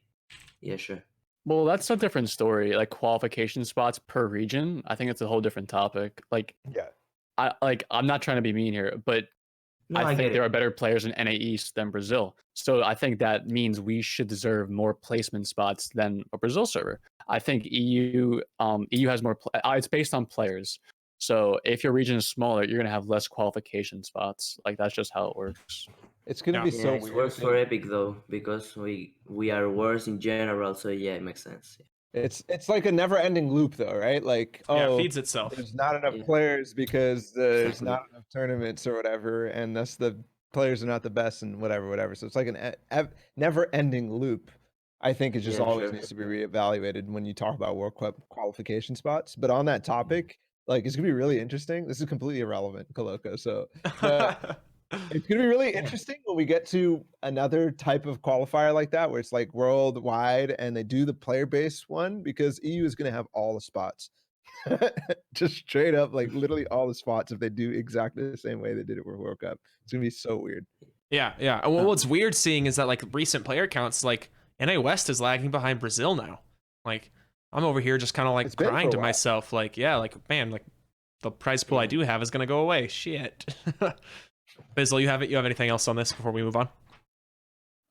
Speaker 10: Yeah, sure.
Speaker 3: Well, that's a different story. Like qualification spots per region, I think it's a whole different topic. Like,
Speaker 2: Yeah.
Speaker 3: I'm not trying to be mean here, but
Speaker 10: No,
Speaker 3: I
Speaker 10: I
Speaker 3: think
Speaker 10: get
Speaker 3: there
Speaker 10: it.
Speaker 3: are better players in NA East than Brazil. So I think that means we should deserve more placement spots than a Brazil server. I think EU has more. It's based on players. So if your region is smaller, you're gonna have less qualification spots. Like that's just how it works.
Speaker 2: It's gonna
Speaker 1: Yeah.
Speaker 2: be
Speaker 10: Yeah,
Speaker 2: so
Speaker 10: it
Speaker 2: weird.
Speaker 10: works for Epic though, because we are worse in general. So yeah, it makes sense.
Speaker 2: It's like a never-ending loop, though, right? Like,
Speaker 1: Yeah, it
Speaker 2: oh,
Speaker 1: feeds itself.
Speaker 2: there's not enough
Speaker 10: Yeah.
Speaker 2: players because there's
Speaker 10: Exactly.
Speaker 2: not enough tournaments or whatever, and thus the players are not the best and whatever. So it's like an never-ending loop. I think it just
Speaker 10: Yeah,
Speaker 2: always
Speaker 10: sure.
Speaker 2: needs to be reevaluated when you talk about World Cup qualification spots. But on that topic, like, it's gonna be really interesting. This is completely irrelevant, Coloco. So, but it's gonna be really interesting when we get to another type of qualifier like that, where it's like worldwide and they do the player base one, because EU is gonna have all the spots. Just straight up, like literally all the spots if they do exactly the same way they did it with World Cup. It's gonna be so weird.
Speaker 1: Yeah. Well, what's weird seeing is that like recent player counts, like NA West is lagging behind Brazil now. Like I'm over here just kind of like
Speaker 2: It's been for
Speaker 1: crying
Speaker 2: a
Speaker 1: to
Speaker 2: while.
Speaker 1: myself, like like man, like the prize pool I do have is gonna go away. Shit. Bizzle, you have anything else on this before we move on?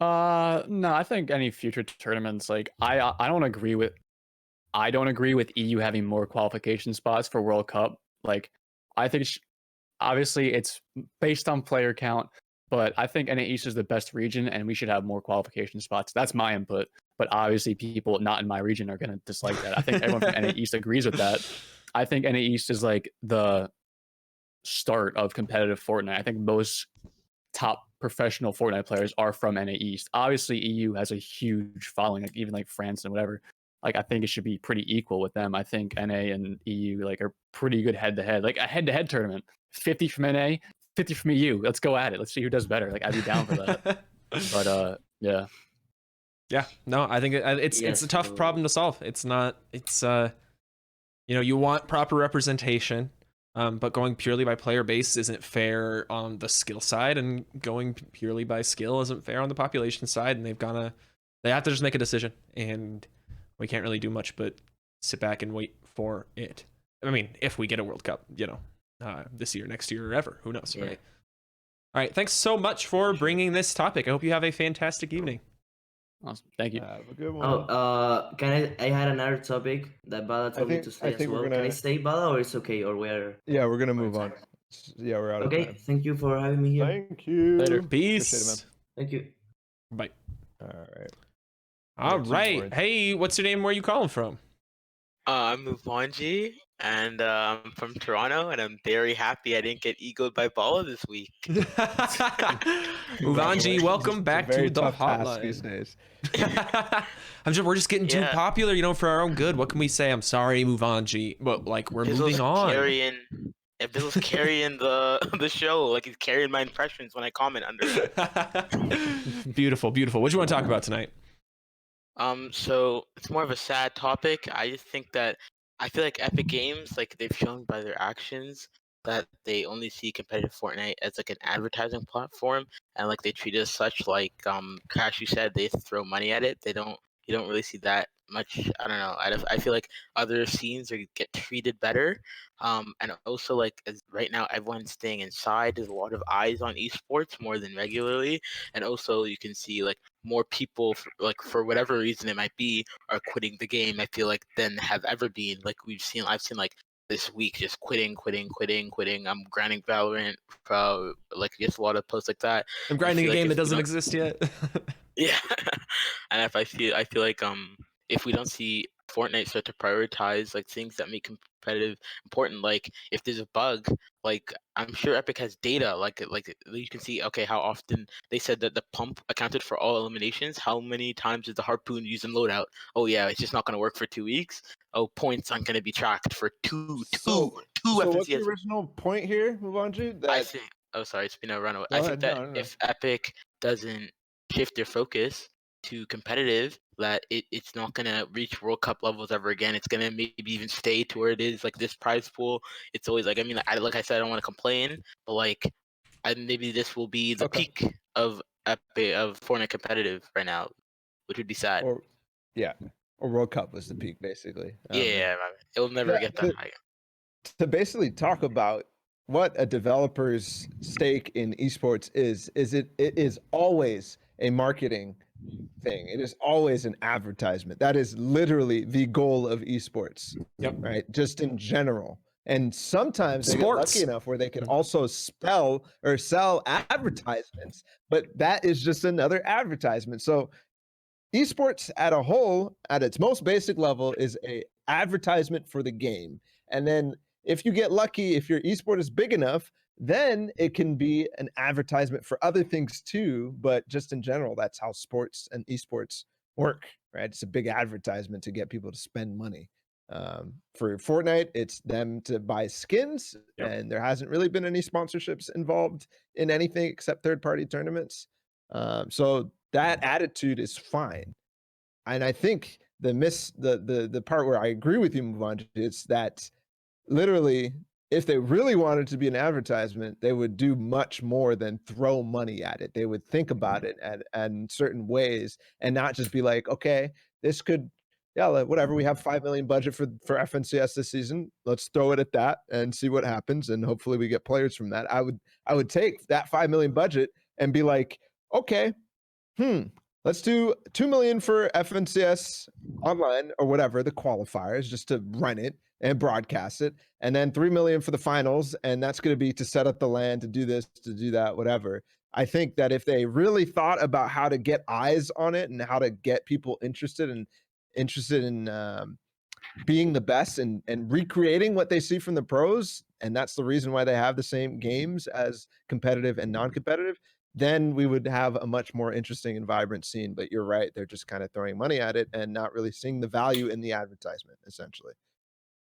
Speaker 3: No, I think any future tournaments, like I don't agree with EU having more qualification spots for World Cup. Like I think obviously it's based on player count, but I think NA East is the best region and we should have more qualification spots. That's my input. But obviously people not in my region are gonna dislike that. I think everyone from NA East agrees with that. I think NA East is like the start of competitive Fortnite. I think most top professional Fortnite players are from NA East. Obviously, EU has a huge following, like even like France and whatever. Like I think it should be pretty equal with them. I think NA and EU like are pretty good head to head. Like a head to head tournament, 50 from NA, 50 from EU. Let's go at it. Let's see who does better. Like I'd be down for that. But yeah.
Speaker 1: Yeah, no, I think it's a tough problem to solve. It's not. It's you want proper representation, but going purely by player base isn't fair on the skill side, and going purely by skill isn't fair on the population side. And they have to just make a decision, and we can't really do much but sit back and wait for it. I mean, if we get a World Cup, this year, next year, or ever, who knows, right? All right, thanks so much for bringing this topic. I hope you have a fantastic evening.
Speaker 3: Awesome. Thank you.
Speaker 2: Have a good one.
Speaker 10: I had another topic that Balla told me to say as well. Can I say Balla, or it's okay, or we're?
Speaker 2: Yeah, we're gonna move on. Yeah, we're out of
Speaker 10: Okay,
Speaker 2: time.
Speaker 10: thank you for having me here.
Speaker 2: Thank you.
Speaker 1: Later.
Speaker 2: Appreciate it,
Speaker 1: Peace.
Speaker 10: Thank you.
Speaker 1: Bye.
Speaker 2: All right.
Speaker 1: All
Speaker 2: two
Speaker 1: right.
Speaker 2: more.
Speaker 1: Hey, what's your name? Where are you calling from?
Speaker 11: I'm Muvanji, and I'm from Toronto, and I'm very happy I didn't get egoed by Balla this week.
Speaker 1: Uvanji, welcome back
Speaker 2: Very
Speaker 1: to the
Speaker 2: tough task
Speaker 1: hotline.
Speaker 2: these days.
Speaker 1: We're just getting too
Speaker 11: Yeah.
Speaker 1: popular, for our own good. What can we say? I'm sorry, Muvanji, but like we're moving on.
Speaker 11: Bizzle's carrying the show, like he's carrying my impressions when I comment under it.
Speaker 1: Beautiful. What do you want to talk about tonight?
Speaker 11: So it's more of a sad topic. I just think that I feel like Epic Games, like they've shown by their actions that they only see competitive Fortnite as like an advertising platform, and like they treat it as such. Like Crash, you said, they throw money at it. You don't really see that much. I don't know. I feel like other scenes get treated better. And also like as right now everyone's staying inside. There's a lot of eyes on esports more than regularly, and also you can see like more people like for whatever reason it might be are quitting the game. I feel like than have ever been. Like I've seen like this week just quitting. I'm grinding Valorant, like just a lot of posts like that.
Speaker 1: I'm
Speaker 11: I
Speaker 1: grinding
Speaker 11: feel
Speaker 1: a
Speaker 11: like
Speaker 1: game that
Speaker 11: if we
Speaker 1: doesn't
Speaker 11: don't
Speaker 1: exist yet.
Speaker 11: yeah, and if I feel like if we don't see Fortnite start to prioritize like things that make competitive important, like if there's a bug, like I'm sure Epic has data, like you can see okay how often they said that the pump accounted for all eliminations. How many times is the harpoon used in loadout? Oh yeah, it's just not gonna work for 2 weeks. Oh, points aren't gonna be tracked for two
Speaker 2: So what's the
Speaker 11: FNCS.
Speaker 2: original point here, Mubanji?
Speaker 11: I
Speaker 2: That
Speaker 11: think. Oh, sorry, it's been a runaway.
Speaker 2: go
Speaker 11: I think
Speaker 2: ahead.
Speaker 11: that
Speaker 2: No.
Speaker 11: if Epic doesn't shift their focus to competitive, that it's not gonna reach World Cup levels ever again. It's gonna maybe even stay to where it is. Like this prize pool, it's always like I mean, like I said, I don't want to complain, but like, maybe this will be the
Speaker 2: Okay.
Speaker 11: peak of Epic of Fortnite competitive right now, which would be sad.
Speaker 2: Or yeah, or World Cup was the peak basically.
Speaker 11: Yeah, it'll never
Speaker 2: Yeah,
Speaker 11: get that high.
Speaker 2: to basically talk about what a developer's stake in esports is it is always a marketing thing. It is always an advertisement. That is literally the goal of esports.
Speaker 1: Yep.
Speaker 2: Right? Just in general. And sometimes they get
Speaker 1: Sports.
Speaker 2: lucky enough where they can also spell or sell advertisements, but that is just another advertisement. So esports at a whole, at its most basic level, is a advertisement for the game. And then if you get lucky, if your esport is big enough, then it can be an advertisement for other things too. But just in general, that's how sports and esports work, right? It's a big advertisement to get people to spend money. For Fortnite, it's them to buy skins, and there hasn't really been any sponsorships involved in anything except third-party tournaments. So that attitude is fine. And I think the part where I agree with you, Muvand, is that literally, if they really wanted to be an advertisement, they would do much more than throw money at it. They would think about it and certain ways and not just be like, okay, this could, yeah, whatever. We have 5 million budget for FNCS this season. Let's throw it at that and see what happens. And hopefully we get players from that. I would take that 5 million budget and be like, okay, let's do 2 million for FNCS online or whatever, the qualifiers, just to run it and broadcast it. And then 3 million for the finals. And that's going to be to set up the land, to do this, to do that, whatever. I think that if they really thought about how to get eyes on it and how to get people interested in being the best and recreating what they see from the pros, and that's the reason why they have the same games as competitive and non-competitive, then we would have a much more interesting and vibrant scene. But you're right, they're just kind of throwing money at it and not really seeing the value in the advertisement, essentially.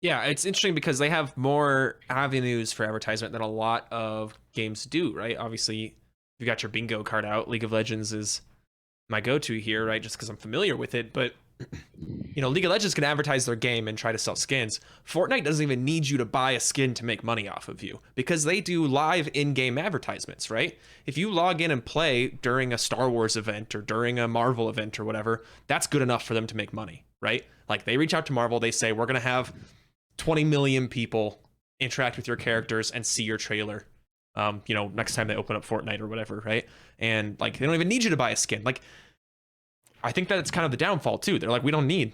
Speaker 1: Yeah, it's interesting because they have more avenues for advertisement than a lot of games do, right? Obviously, you got your bingo card out. League of Legends is my go-to here, right? Just because I'm familiar with it. But, you know, League of Legends can advertise their game and try to sell skins. Fortnite doesn't even need you to buy a skin to make money off of you because they do live in-game advertisements, right? If you log in and play during a Star Wars event or during a Marvel event or whatever, that's good enough for them to make money, right? Like they reach out to Marvel, they say, we're going to have 20 million people interact with your characters and see your trailer, you know, next time they open up Fortnite or whatever, right? And like they don't even need you to buy a skin. Like I think that it's kind of the downfall too. They're like, we don't need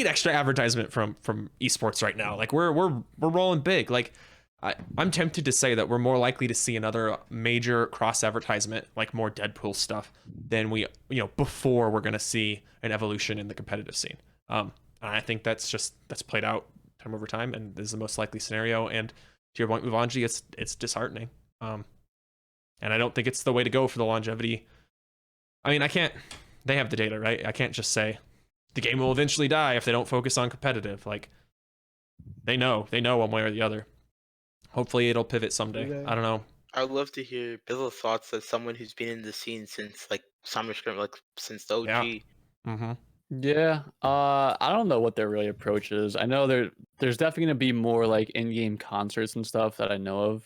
Speaker 1: extra advertisement from esports right now. Like we're rolling big. Like I'm tempted to say that we're more likely to see another major cross advertisement, like more Deadpool stuff, than we, you know, before we're gonna see an evolution in the competitive scene. And I think that's played out time over time, and this is the most likely scenario. And to your point, Muvanji, it's disheartening. And I don't think it's the way to go for the longevity. I mean, they have the data, right? I can't just say the game will eventually die if they don't focus on competitive. Like they know one way or the other. Hopefully it'll pivot someday. I don't know.
Speaker 11: I would love to hear Bizzle's thoughts as someone who's been in the scene since like Summer Scrim, like since the OG.
Speaker 1: Yeah. Mm-hmm.
Speaker 3: Yeah, I don't know what their really approach is. I know there's definitely gonna be more like in-game concerts and stuff that I know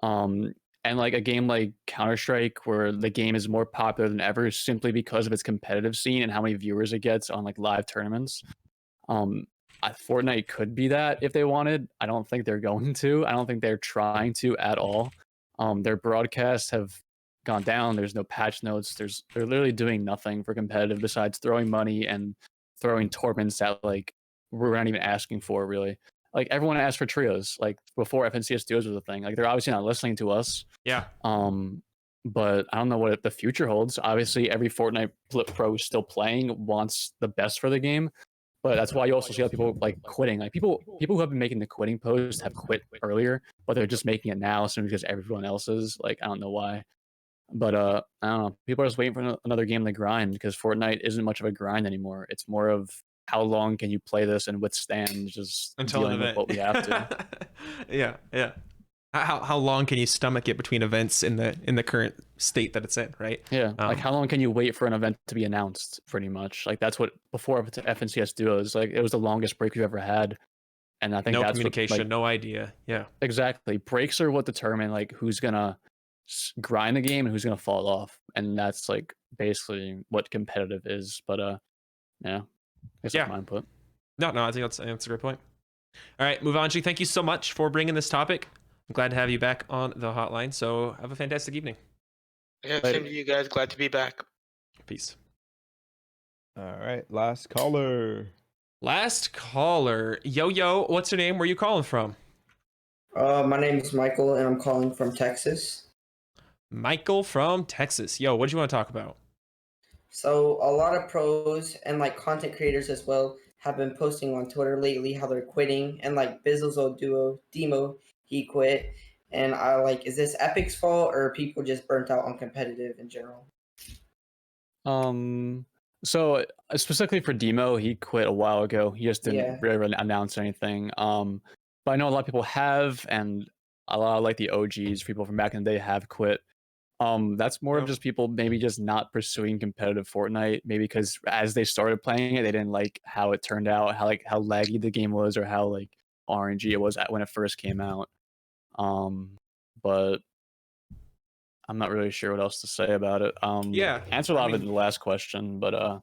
Speaker 3: of. And like a game like Counter-Strike, where the game is more popular than ever simply because of its competitive scene and how many viewers it gets on like live tournaments. Fortnite could be that if they wanted. I don't think they're going to. I don't think they're trying to at all. Their broadcasts have gone down. There's no patch notes. They're literally doing nothing for competitive besides throwing money and throwing tournaments that like we're not even asking for really. Like everyone asked for trios like before FNCS duos was a thing. Like they're obviously not listening to us.
Speaker 1: Yeah.
Speaker 3: But I don't know what the future holds. Obviously, every Fortnite pro still playing wants the best for the game. But that's why you also see a lot of people like quitting. Like people who have been making the quitting post have quit earlier, but they're just making it now simply because everyone else is. Like I don't know why, but I don't know. People are just waiting for another game to grind because Fortnite isn't much of a grind anymore. It's more of how long can you play this and withstand just
Speaker 1: Until
Speaker 3: dealing
Speaker 1: an
Speaker 3: with
Speaker 1: event.
Speaker 3: what we have to.
Speaker 1: Yeah. How long can you stomach it between events in the current state that it's in, right?
Speaker 3: Yeah, like how long can you wait for an event to be announced? Pretty much, like that's what before FNCS duos, like it was the longest break we've ever had, and I think
Speaker 1: No
Speaker 3: that's
Speaker 1: communication,
Speaker 3: what, like,
Speaker 1: no idea. Yeah,
Speaker 3: exactly. Breaks are what determine like who's gonna grind the game and who's gonna fall off, and that's like basically what competitive is. But yeah, that's
Speaker 1: Yeah.
Speaker 3: my input.
Speaker 1: No, I think that's a great point. All right, Muvanji, thank you so much for bringing this topic. I'm glad to have you back on the hotline. So have a fantastic evening.
Speaker 11: Yeah, same to you guys. Glad to be back.
Speaker 1: Peace.
Speaker 2: All right, last caller.
Speaker 1: Last caller. Yo, what's your name? Where are you calling from?
Speaker 12: My name is Michael, and I'm calling from Texas.
Speaker 1: Michael from Texas. Yo, what do you want to talk about?
Speaker 12: So a lot of pros and like content creators as well have been posting on Twitter lately how they're quitting, and like Bizzle's old duo Demo, he quit. And I like, is this Epic's fault or are people just burnt out on competitive in general?
Speaker 3: So specifically for Demo, he quit a while ago. He just didn't really announce anything. But I know a lot of people have, and a lot of like the OGs, people from back in the day have quit. That's more of just people maybe just not pursuing competitive Fortnite, maybe because as they started playing it, they didn't like how it turned out, how laggy the game was, or how like RNG it was when it first came out. But I'm not really sure what else to say about it. Answered a lot of it in the last question, but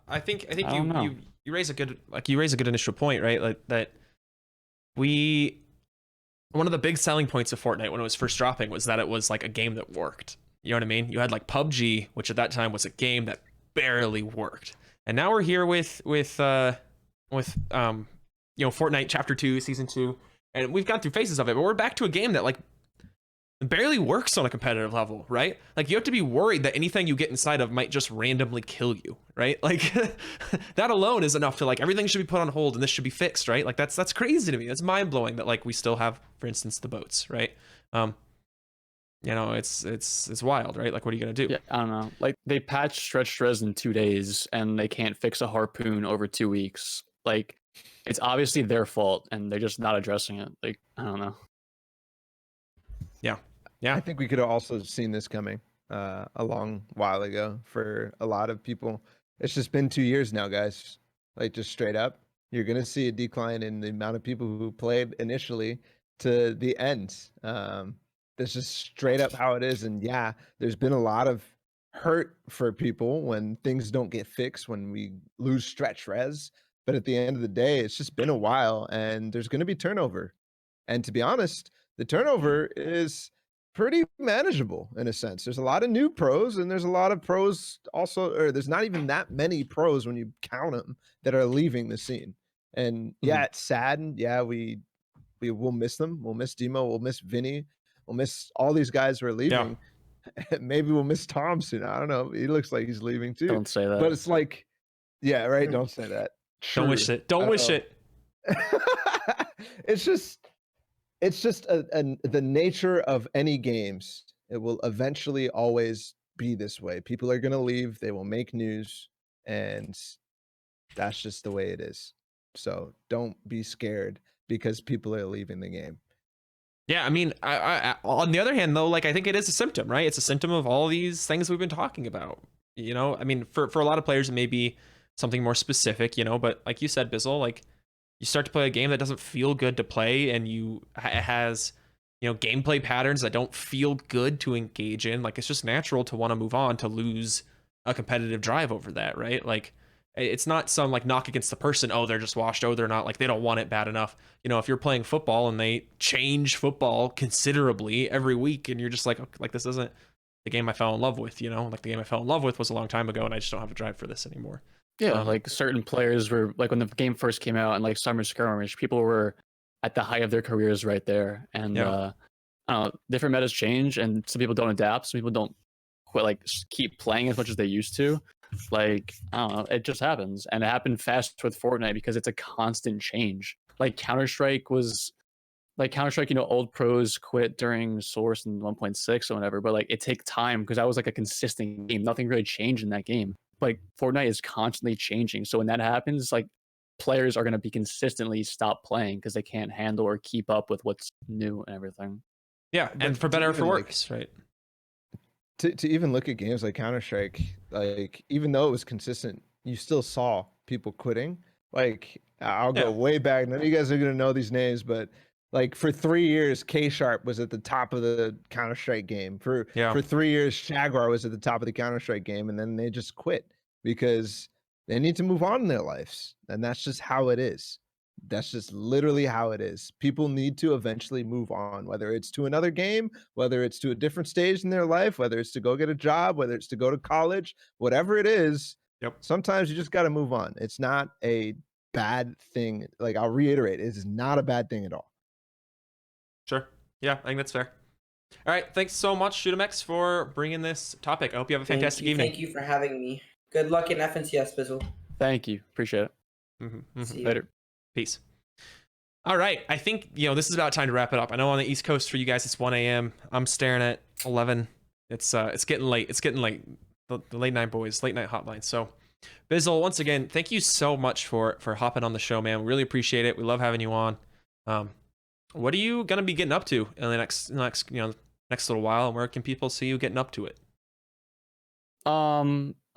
Speaker 1: I think
Speaker 3: I don't know.
Speaker 1: you raise a good initial point, right? Like that one of the big selling points of Fortnite when it was first dropping was that it was like a game that worked. You know what I mean? You had like PUBG, which at that time was a game that barely worked. And now we're here with Fortnite Chapter 2, Season 2, and we've gone through phases of it, but we're back to a game that like barely works on a competitive level, right? Like you have to be worried that anything you get inside of might just randomly kill you, right? Like that alone is enough to like everything should be put on hold and this should be fixed, right? Like that's crazy to me. That's mind-blowing that like we still have, for instance, the boats, right? It's wild, right? Like what are you gonna do?
Speaker 3: Yeah, I don't know. Like they patched stretch res in 2 days and they can't fix a harpoon over 2 weeks. Like it's obviously their fault and they're just not addressing it. Like I don't know.
Speaker 1: Yeah,
Speaker 2: I think we could have also seen this coming a long while ago for a lot of people. It's just been 2 years now, guys. Like just straight up, you're gonna see a decline in the amount of people who played initially to the end. That's just straight up how it is. And yeah, there's been a lot of hurt for people when things don't get fixed, when we lose stretch res. But at the end of the day, it's just been a while, and there's gonna be turnover. And to be honest, the turnover is pretty manageable in a sense. There's a lot of new pros, and there's a lot of pros also, or there's not even that many pros when you count them that are leaving the scene. And yeah, it's sad. And yeah, we will miss them. We'll miss Demo. We'll miss Vinny. We'll miss all these guys who are leaving. Yeah. Maybe we'll miss Tom soon. I don't know. He looks like he's leaving too.
Speaker 3: Don't say that.
Speaker 2: But it's like, yeah, right. Don't say that.
Speaker 1: Don't wish it. Don't wish it.
Speaker 2: It's just the nature of any games. It will eventually always be this way. People are going to leave. They will make news, and that's just the way it is. So don't be scared because people are leaving the game.
Speaker 1: Yeah, I mean, I on the other hand, though, like I think it is a symptom, right? It's a symptom of all these things we've been talking about. You know, I mean, for a lot of players, it may be something more specific, you know, but like you said, Bizzle, like you start to play a game that doesn't feel good to play, and it has gameplay patterns that don't feel good to engage in. Like, it's just natural to want to move on, to lose a competitive drive over that, right? Like, it's not some like knock against the person. Oh, they're just washed. Oh, they're not, like, they don't want it bad enough. If you're playing football and they change football considerably every week, and you're just like, okay, like, this isn't the game I fell in love with, like the game I fell in love with was a long time ago, and I just don't have a drive for this anymore.
Speaker 3: Yeah, like certain players were like when the game first came out and like Summer Skirmish, people were at the height of their careers right there. And I don't know, different metas change, and some people don't adapt. Some people don't quite like keep playing as much as they used to. Like, I don't know, it just happens. And it happened fast with Fortnite because it's a constant change. Like Counter-Strike, old pros quit during Source and 1.6 or whatever, but like it takes time because that was like a consistent game. Nothing really changed in that game. Like Fortnite is constantly changing. So when that happens, like players are going to be consistently stop playing because they can't handle or keep up with what's new and everything.
Speaker 1: Yeah, and for better or for worse, right?
Speaker 2: To even look at games like Counter-Strike, like even though it was consistent, you still saw people quitting. Like I'll go way back. None of you guys are gonna know these names, but like for 3 years, K Sharp was at the top of the Counter-Strike game. For 3 years, Jaguar was at the top of the Counter-Strike game, and then they just quit because they need to move on in their lives, and that's just how it is. That's just literally how it is. People need to eventually move on, whether it's to another game, whether it's to a different stage in their life, whether it's to go get a job, whether it's to go to college, whatever it is. Sometimes you just got to move on. It's not a bad thing. Like, I'll reiterate, it is not a bad thing at all.
Speaker 1: Sure. Yeah, I think that's fair. All right. Thanks so much, Shoot'emX, for bringing this topic. I hope you have a fantastic evening.
Speaker 12: Thank you for having me. Good luck in FNCS, Bizzle.
Speaker 3: Thank you. Appreciate it. Later.
Speaker 1: Peace. All right. I think, this is about time to wrap it up. I know on the East Coast for you guys, it's 1 a.m. I'm staring at 11. It's getting late. It's getting late. The late night boys, late night hotline. So, Bizzle, once again, thank you so much for hopping on the show, man. We really appreciate it. We love having you on. What are you gonna be getting up to in the next little while, and where can people see you getting up to it?
Speaker 3: So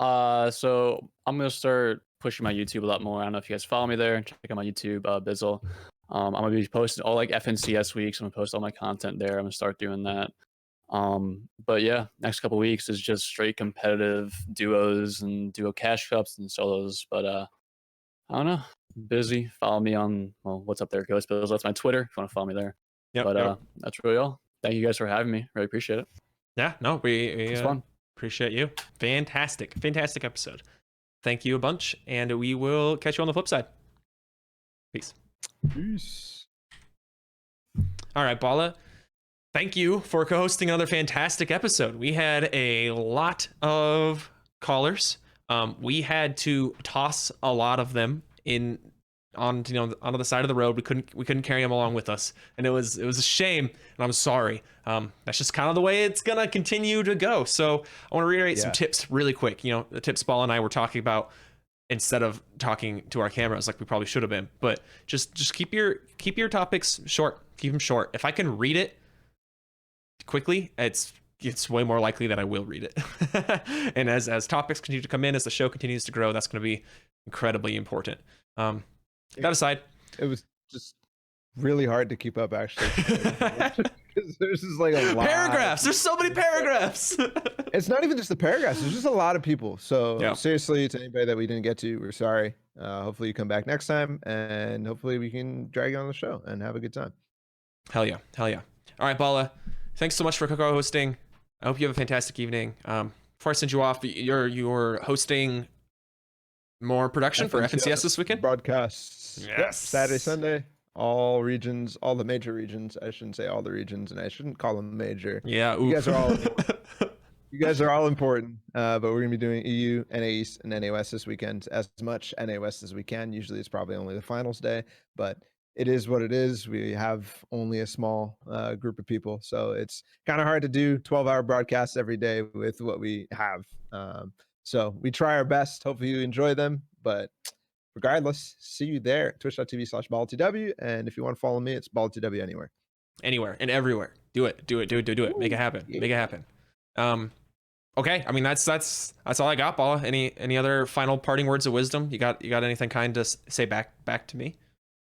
Speaker 3: I'm gonna start pushing my YouTube a lot more. I don't know if you guys follow me there. Check out my YouTube, Bizzle. I'm gonna be posting all like FNCS weeks. I'm gonna post all my content there. I'm gonna start doing that. But yeah, next couple weeks is just straight competitive duos and duo cash cups and solos. But I don't know. Busy. Follow me on what's up there, Ghost Bizzle. That's my Twitter if you want to follow me there. That's really all. Thank you guys for having me. Really appreciate it.
Speaker 1: Yeah, no, we
Speaker 3: it's fun.
Speaker 1: Appreciate you. Fantastic episode. Thank you a bunch, and we will catch you on the flip side. Peace. All right, Balla, thank you for co-hosting another fantastic episode. We had a lot of callers. We had to toss a lot of them onto the side of the road. We couldn't carry them along with us, and it was a shame, and I'm sorry. That's just kind of the way it's gonna continue to go. So I want to reiterate some tips really quick. The tips Balla and I were talking about instead of talking to our cameras like we probably should have been. But just keep your topics short. Keep them short. If I can read it quickly, it's way more likely that I will read it. And as topics continue to come in, as the show continues to grow, that's going to be incredibly important. That aside,
Speaker 2: it was just really hard to keep up, actually. There's just like a lot.
Speaker 1: Paragraphs. There's so many paragraphs.
Speaker 2: It's not even just the paragraphs. There's just a lot of people. So seriously, to anybody that we didn't get to, we're sorry. Hopefully you come back next time, and hopefully we can drag you on the show and have a good time.
Speaker 1: Hell yeah. All right, Balla, thanks so much for co-hosting. I hope you have a fantastic evening. Before I send you off, you're hosting more production for FNCS this weekend?
Speaker 2: Broadcasts. Yes. Yep. Saturday, Sunday, all regions, all the major regions. I shouldn't say all the regions, and I shouldn't call them major.
Speaker 1: Yeah.
Speaker 2: You guys are all you guys are all important. But we're gonna be doing EU, NA East, and NA West this weekend. As much NA West as we can. Usually it's probably only the finals day, but it is what it is. We have only a small group of people, so it's kind of hard to do 12-hour broadcasts every day with what we have. So we try our best. Hopefully you enjoy them, but regardless, see you there, twitch.tv/Ballatw. And if you want to follow me, it's Ballatw anywhere.
Speaker 1: Anywhere and everywhere. Do it. Make it happen. Make it happen. Okay. I mean, that's all I got, Balla. Any other final parting words of wisdom? You got anything kind to say back to me?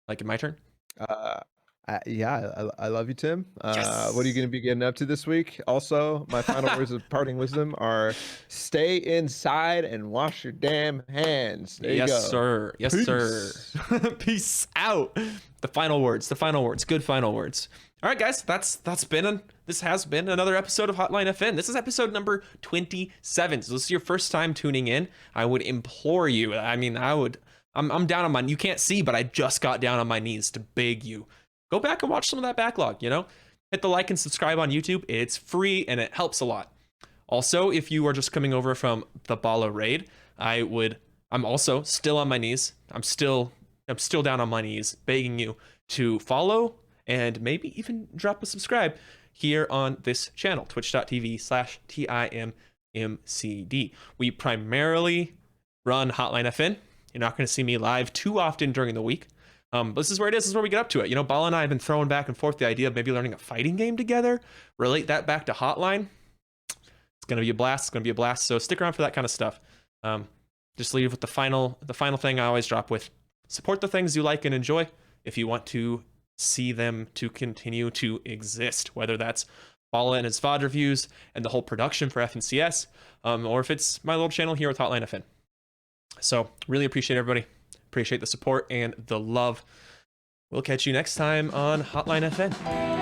Speaker 1: Like in my turn?
Speaker 2: I I love you, Tim. What are you going to be getting up to this week? Also, my final words of parting wisdom are stay inside and wash your damn hands. There you go.
Speaker 1: Sir. Yes,
Speaker 2: Peace.
Speaker 1: sir. Peace out. The final words. Good final words. All right, guys, this has been another episode of Hotline FN. This is episode number 27. So this is your first time tuning in. I would implore you. I mean, I'm down on you can't see, but I just got down on my knees to beg you. Go back and watch some of that backlog, Hit the like and subscribe on YouTube. It's free and it helps a lot. Also, if you are just coming over from the Balla raid, I'm also still on my knees. I'm still down on my knees begging you to follow and maybe even drop a subscribe here on this channel, twitch.tv/TIMMCD. We primarily run Hotline FN. You're not going to see me live too often during the week. But this is where it is. This is where we get up to it. Balla and I have been throwing back and forth the idea of maybe learning a fighting game together, relate that back to Hotline. It's going to be a blast. So stick around for that kind of stuff. Just leave with the final thing I always drop with. Support the things you like and enjoy if you want to see them to continue to exist, whether that's Balla and his VOD reviews and the whole production for FNCS, or if it's my little channel here with Hotline FN. So really appreciate everybody. Appreciate the support and the love. We'll catch you next time on Hotline FN.